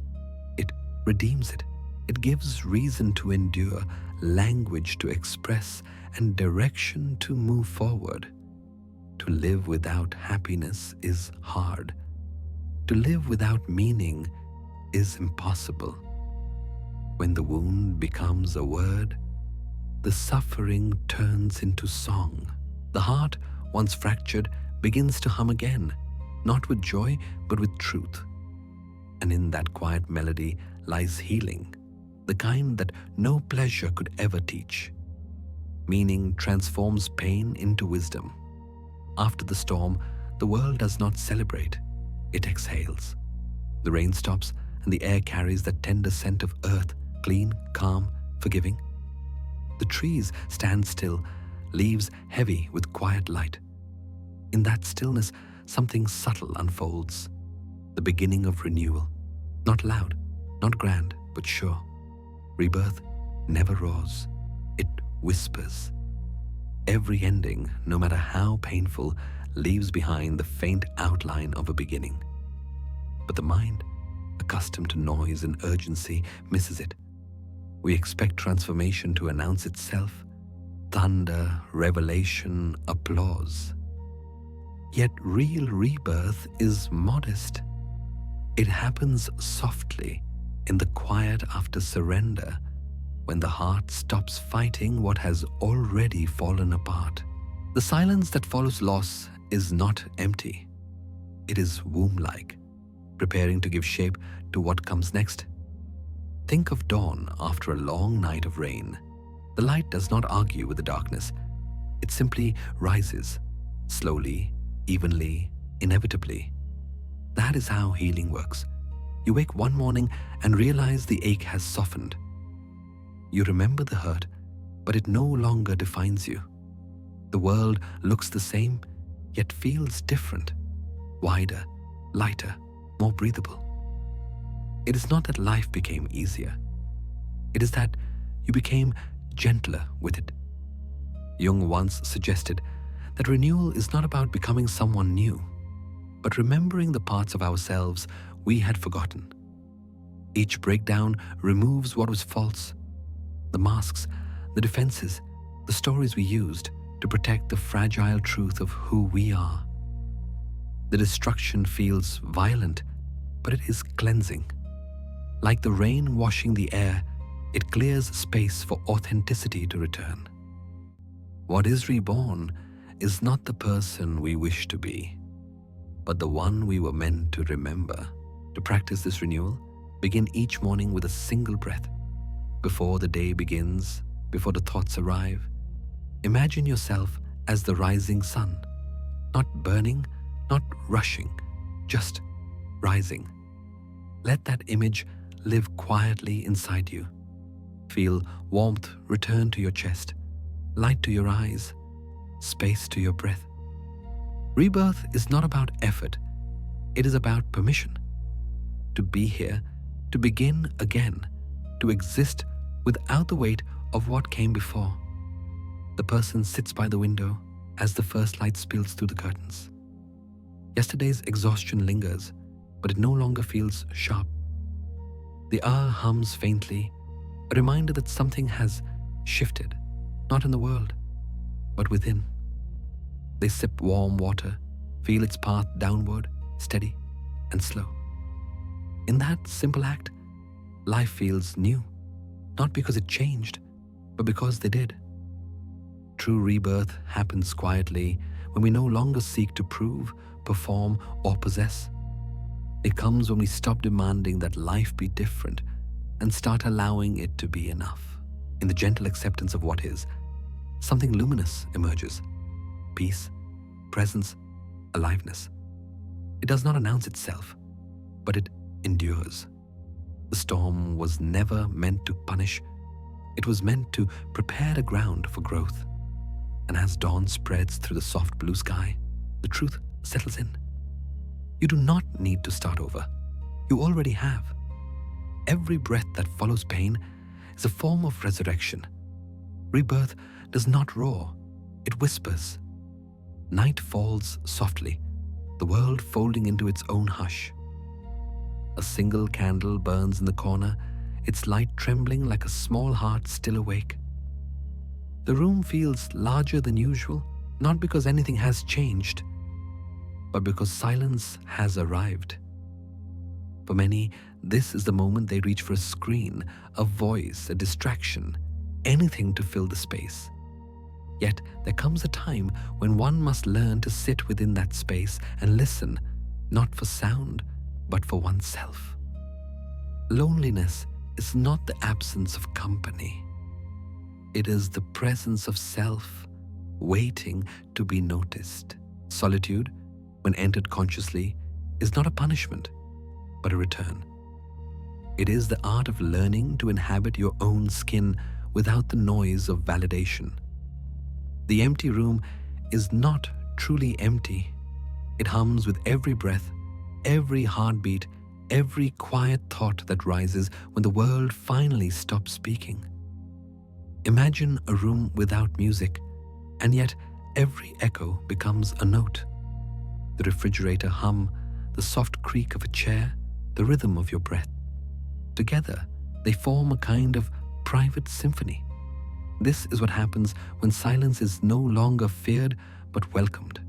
it redeems it. It gives reason to endure, language to express, and direction to move forward. To live without happiness is hard. To live without meaning is impossible. When the wound becomes a word, the suffering turns into song. The heart, once fractured, begins to hum again, not with joy, but with truth. And in that quiet melody lies healing, the kind that no pleasure could ever teach. Meaning transforms pain into wisdom. After the storm, the world does not celebrate, it exhales. The rain stops and the air carries that tender scent of earth, clean, calm, forgiving. The trees stand still, leaves heavy with quiet light. In that stillness, something subtle unfolds, the beginning of renewal. Not loud, not grand, but sure. Rebirth never roars, it whispers. Every ending, no matter how painful, leaves behind the faint outline of a beginning. But the mind, accustomed to noise and urgency, misses it. We expect transformation to announce itself, thunder, revelation, applause. Yet real rebirth is modest. It happens softly, in the quiet after surrender, when the heart stops fighting what has already fallen apart. The silence that follows loss is not empty. It is womb-like, preparing to give shape to what comes next. Think of dawn after a long night of rain. The light does not argue with the darkness. It simply rises, slowly, evenly, inevitably. That is how healing works. You wake one morning and realize the ache has softened. You remember the hurt, but it no longer defines you. The world looks the same, yet feels different, wider, lighter, more breathable. It is not that life became easier. It is that you became gentler with it. Jung once suggested that renewal is not about becoming someone new, but remembering the parts of ourselves we had forgotten. Each breakdown removes what was false, the masks, the defenses, the stories we used to protect the fragile truth of who we are. The destruction feels violent, but it is cleansing. Like the rain washing the air, it clears space for authenticity to return. What is reborn is not the person we wish to be, but the one we were meant to remember. To practice this renewal, begin each morning with a single breath. Before the day begins, before the thoughts arrive, imagine yourself as the rising sun, not burning, not rushing, just rising. Let that image live quietly inside you. Feel warmth return to your chest, light to your eyes, space to your breath. Rebirth is not about effort, it is about permission. To be here, to begin again, to exist without the weight of what came before. The person sits by the window as the first light spills through the curtains. Yesterday's exhaustion lingers, but it no longer feels sharp. The hour hums faintly, a reminder that something has shifted, not in the world, but within. They sip warm water, feel its path downward, steady and slow. In that simple act, life feels new, not because it changed, but because they did. True rebirth happens quietly when we no longer seek to prove, perform, or possess. It comes when we stop demanding that life be different and start allowing it to be enough. In the gentle acceptance of what is, something luminous emerges. peace, presence, aliveness. It does not announce itself, but it endures. The storm was never meant to punish. It was meant to prepare the ground for growth. And as dawn spreads through the soft blue sky, the truth settles in. You do not need to start over. You already have. Every breath that follows pain is a form of resurrection. Rebirth does not roar, it whispers. Night falls softly, the world folding into its own hush. A single candle burns in the corner, its light trembling like a small heart still awake. The room feels larger than usual, not because anything has changed, but because silence has arrived. For many, this is the moment they reach for a screen, a voice, a distraction, anything to fill the space. Yet there comes a time when one must learn to sit within that space and listen, not for sound, but for oneself. Loneliness is not the absence of company. It is the presence of self, waiting to be noticed. Solitude, when entered consciously, is not a punishment, but a return. It is the art of learning to inhabit your own skin without the noise of validation. The empty room is not truly empty. It hums with every breath, every heartbeat, every quiet thought that rises when the world finally stops speaking. Imagine a room without music, and yet every echo becomes a note. The refrigerator hum, the soft creak of a chair, the rhythm of your breath. Together, they form a kind of private symphony. This is what happens when silence is no longer feared but welcomed.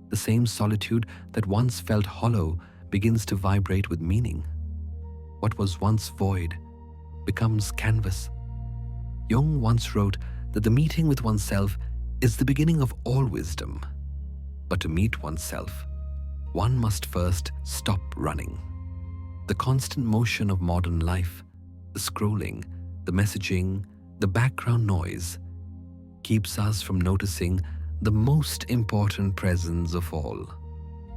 The same solitude that once felt hollow begins to vibrate with meaning. What was once void becomes canvas. Jung once wrote that the meeting with oneself is the beginning of all wisdom. But to meet oneself, one must first stop running. The constant motion of modern life, the scrolling, the messaging, the background noise, keeps us from noticing the most important presence of all.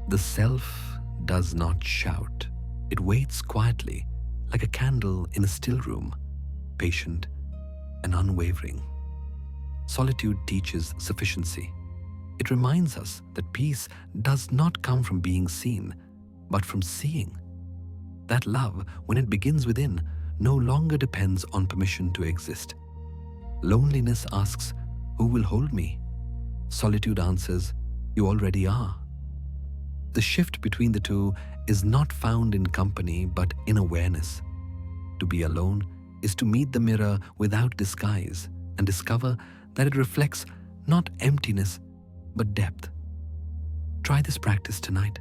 The self does not shout. It waits quietly, like a candle in a still room, patient and unwavering. Solitude teaches sufficiency. It reminds us that peace does not come from being seen, but from seeing. That love, when it begins within, no longer depends on permission to exist. Loneliness asks, "Who will hold me?" Solitude answers, "You already are." The shift between the two is not found in company, but in awareness. To be alone is to meet the mirror without disguise and discover that it reflects not emptiness, but depth. Try this practice tonight.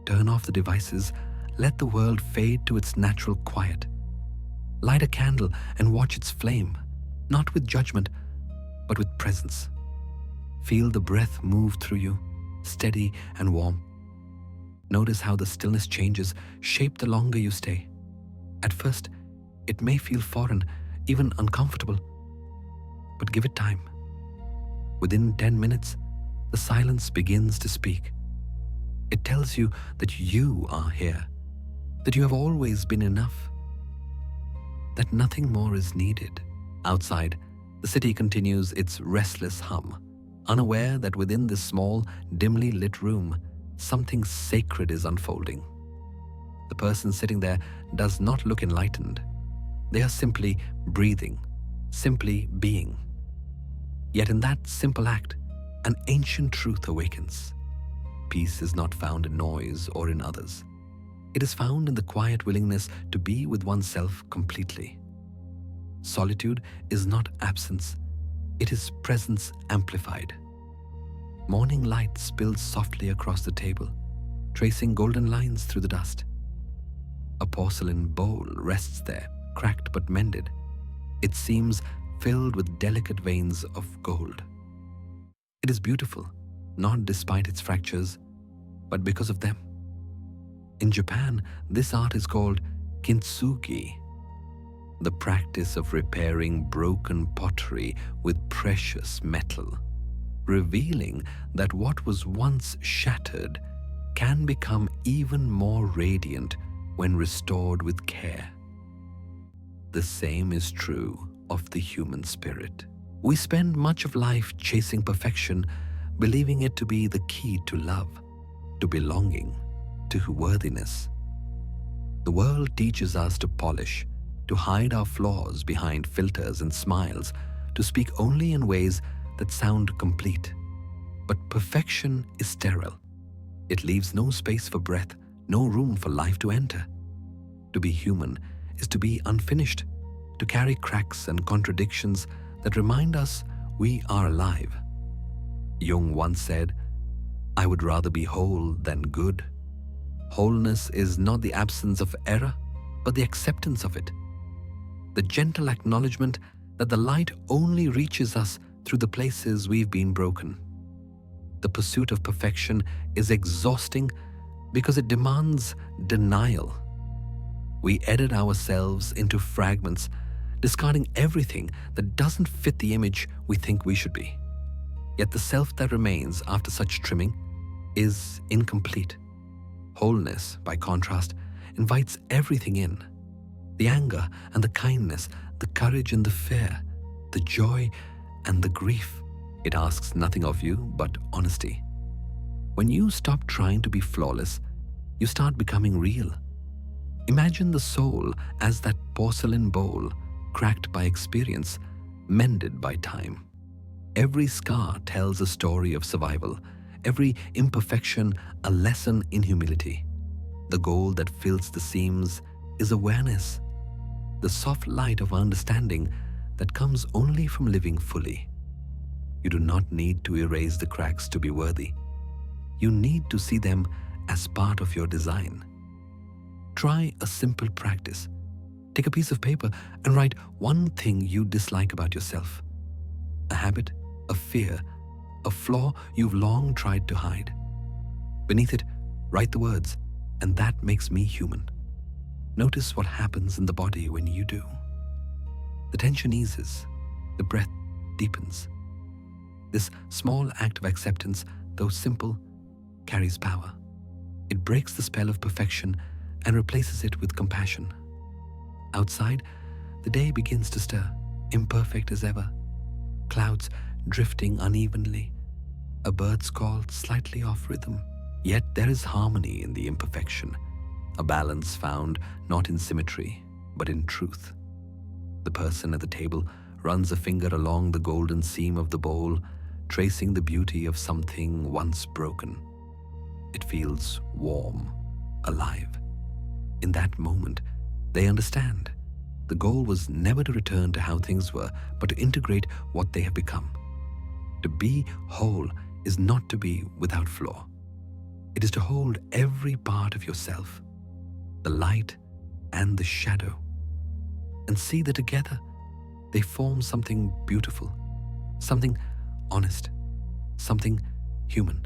Turn off the devices, let the world fade to its natural quiet. Light a candle and watch its flame, not with judgment, but with presence. Feel the breath move through you, steady and warm. Notice how the stillness changes shape the longer you stay. At first, it may feel foreign, even uncomfortable, but give it time. Within 10 minutes, the silence begins to speak. It tells you that you are here, that you have always been enough, that nothing more is needed. Outside, the city continues its restless hum, unaware that within this small, dimly lit room, something sacred is unfolding. The person sitting there does not look enlightened. They are simply breathing, simply being. Yet in that simple act, an ancient truth awakens. Peace is not found in noise or in others. It is found in the quiet willingness to be with oneself completely. Solitude is not absence, it is presence amplified. Morning light spills softly across the table, tracing golden lines through the dust. A porcelain bowl rests there, cracked but mended. It seems filled with delicate veins of gold. It is beautiful, not despite its fractures, but because of them. In Japan, this art is called kintsugi, the practice of repairing broken pottery with precious metal. revealing that what was once shattered can become even more radiant when restored with care. The same is true of the human spirit. We spend much of life chasing perfection, believing it to be the key to love, to belonging, to worthiness. The world teaches us to polish, to hide our flaws behind filters and smiles, to speak only in ways that sound complete. But perfection is sterile. It leaves no space for breath, no room for life to enter. To be human is to be unfinished, to carry cracks and contradictions that remind us we are alive. Jung once said, "I would rather be whole than good." Wholeness is not the absence of error, but the acceptance of it. The gentle acknowledgement that the light only reaches us through the places we've been broken. The pursuit of perfection is exhausting because it demands denial. We edit ourselves into fragments, discarding everything that doesn't fit the image we think we should be. Yet the self that remains after such trimming is incomplete. Wholeness, by contrast, invites everything in. The anger and the kindness, the courage and the fear, the joy and the grief. It asks nothing of you but honesty. When you stop trying to be flawless, you start becoming real. Imagine the soul as that porcelain bowl, cracked by experience, mended by time. Every scar tells a story of survival, every imperfection a lesson in humility. The gold that fills the seams is awareness, the soft light of understanding that comes only from living fully. You do not need to erase the cracks to be worthy. You need to see them as part of your design. Try a simple practice. Take a piece of paper and write one thing you dislike about yourself. A habit, a fear, a flaw you've long tried to hide. Beneath it, write the words, "And that makes me human." Notice what happens in the body when you do. The tension eases, the breath deepens. This small act of acceptance, though simple, carries power. It breaks the spell of perfection and replaces it with compassion. Outside, the day begins to stir, imperfect as ever. Clouds drifting unevenly, a bird's call slightly off rhythm. Yet there is harmony in the imperfection, a balance found not in symmetry, but in truth. The person at the table runs a finger along the golden seam of the bowl, tracing the beauty of something once broken. It feels warm, alive. In that moment, they understand. The goal was never to return to how things were, but to integrate what they have become. To be whole is not to be without flaw. It is to hold every part of yourself, the light and the shadow, and see that together they form something beautiful, something honest, something human.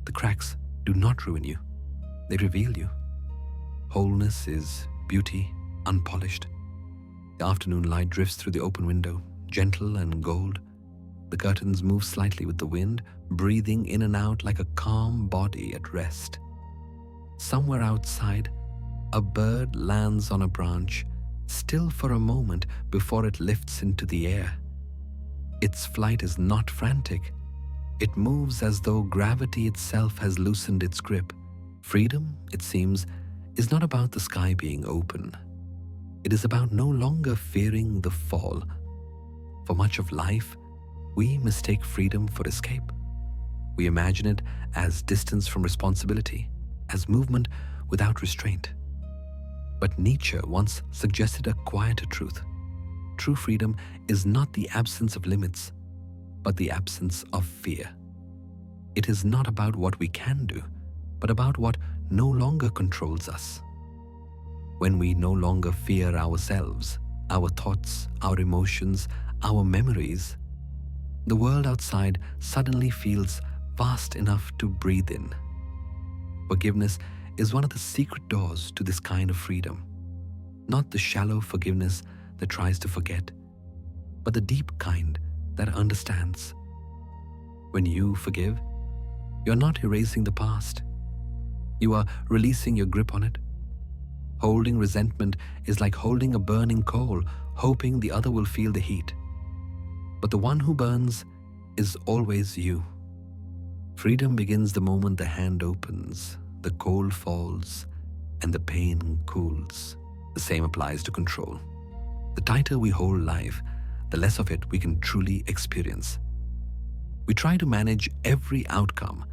The cracks do not ruin you, they reveal you. Wholeness is beauty unpolished. The afternoon light drifts through the open window, gentle and gold. The curtains move slightly with the wind, breathing in and out like a calm body at rest. Somewhere outside, a bird lands on a branch, still for a moment before it lifts into the air. Its flight is not frantic. It moves as though gravity itself has loosened its grip. Freedom, it seems, is not about the sky being open. It is about no longer fearing the fall. For much of life, we mistake freedom for escape. We imagine it as distance from responsibility, as movement without restraint. But Nietzsche once suggested a quieter truth. True freedom is not the absence of limits, but the absence of fear. It is not about what we can do, but about what no longer controls us. When we no longer fear ourselves, our thoughts, our emotions, our memories, the world outside suddenly feels vast enough to breathe in. Forgiveness is one of the secret doors to this kind of freedom. Not the shallow forgiveness that tries to forget, but the deep kind that understands. When you forgive, you're not erasing the past. You are releasing your grip on it. Holding resentment is like holding a burning coal, hoping the other will feel the heat. But the one who burns is always you. Freedom begins the moment the hand opens, the coal falls, and the pain cools. The same applies to control. The tighter we hold life, the less of it we can truly experience. We try to manage every outcome,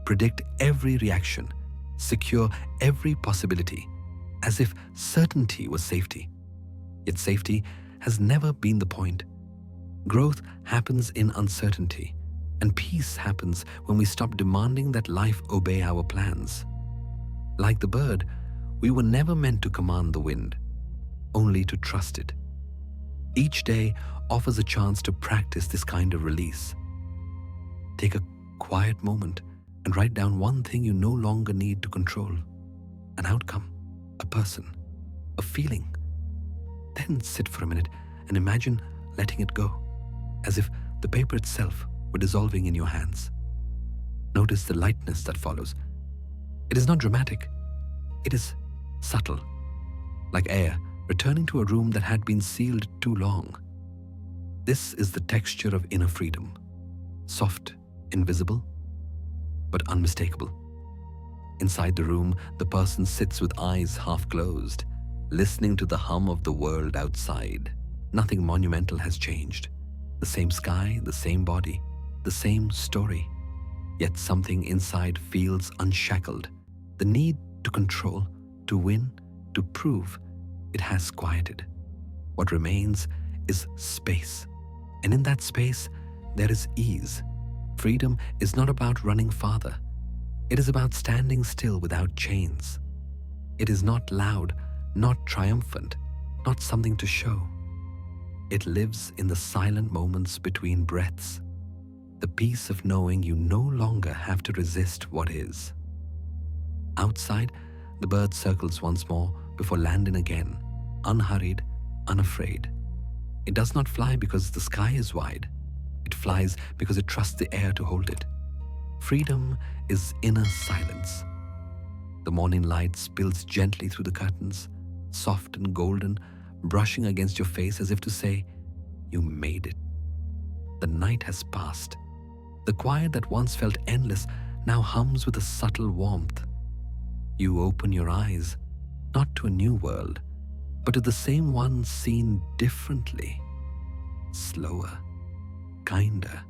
predict every reaction, secure every possibility, as if certainty was safety. Yet safety has never been the point. Growth happens in uncertainty, and peace happens when we stop demanding that life obey our plans. Like the bird, we were never meant to command the wind, only to trust it. Each day offers a chance to practice this kind of release. Take a quiet moment and write down one thing you no longer need to control: an outcome, a person, a feeling. Then sit for a minute and imagine letting it go, as if the paper itself were dissolving in your hands. Notice the lightness that follows. It is not dramatic. It is subtle, like air returning to a room that had been sealed too long. This is the texture of inner freedom, soft, invisible, but unmistakable. Inside the room, the person sits with eyes half closed, listening to the hum of the world outside. Nothing monumental has changed. The same sky, the same body, the same story. Yet something inside feels unshackled. The need to control, to win, to prove, it has quieted. What remains is space. And in that space, there is ease. Freedom is not about running farther. It is about standing still without chains. It is not loud, not triumphant, not something to show. It lives in the silent moments between breaths, the peace of knowing you no longer have to resist what is. Outside, the bird circles once more before landing again, unhurried, unafraid. It does not fly because the sky is wide. It flies because it trusts the air to hold it. Freedom is inner silence. The morning light spills gently through the curtains, soft and golden, brushing against your face as if to say, "You made it." The night has passed. The quiet that once felt endless now hums with a subtle warmth. You open your eyes, not to a new world, but to the same one seen differently, slower, kinder,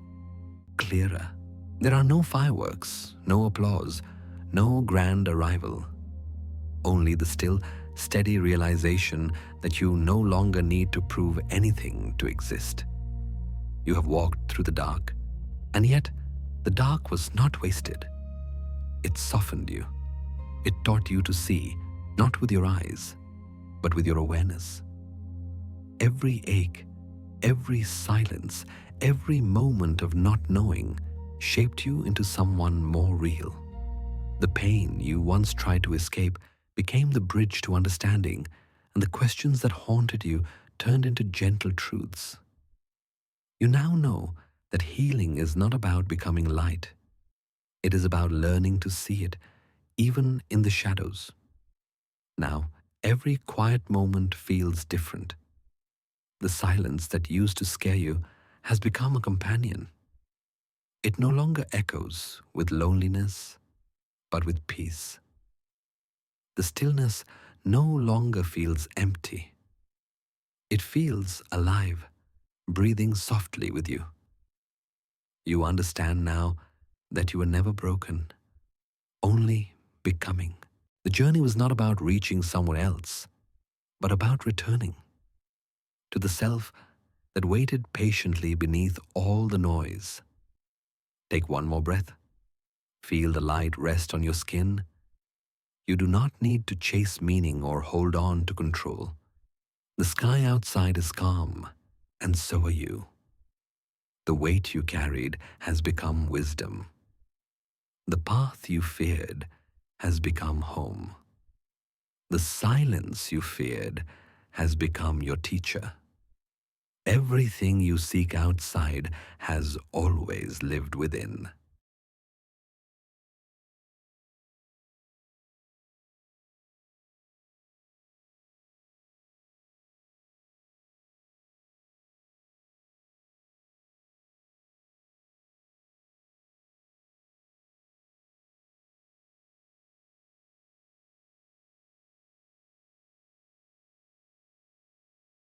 clearer. There are no fireworks, no applause, no grand arrival. Only the still, steady realization that you no longer need to prove anything to exist. You have walked through the dark, and yet the dark was not wasted. It softened you. It taught you to see, not with your eyes, but with your awareness. Every ache, every silence, every moment of not knowing shaped you into someone more real. The pain you once tried to escape became the bridge to understanding, and the questions that haunted you turned into gentle truths. You now know that healing is not about becoming light. It is about learning to see it, even in the shadows. Now, every quiet moment feels different. The silence that used to scare you has become a companion. It no longer echoes with loneliness, but with peace. The stillness no longer feels empty. It feels alive, breathing softly with you. You understand now that you were never broken, only becoming. The journey was not about reaching somewhere else, but about returning to the self that waited patiently beneath all the noise. Take one more breath. Feel the light rest on your skin. You do not need to chase meaning or hold on to control. The sky outside is calm, and so are you. The weight you carried has become wisdom. The path you feared has become home. The silence you feared has become your teacher. Everything you seek outside has always lived within.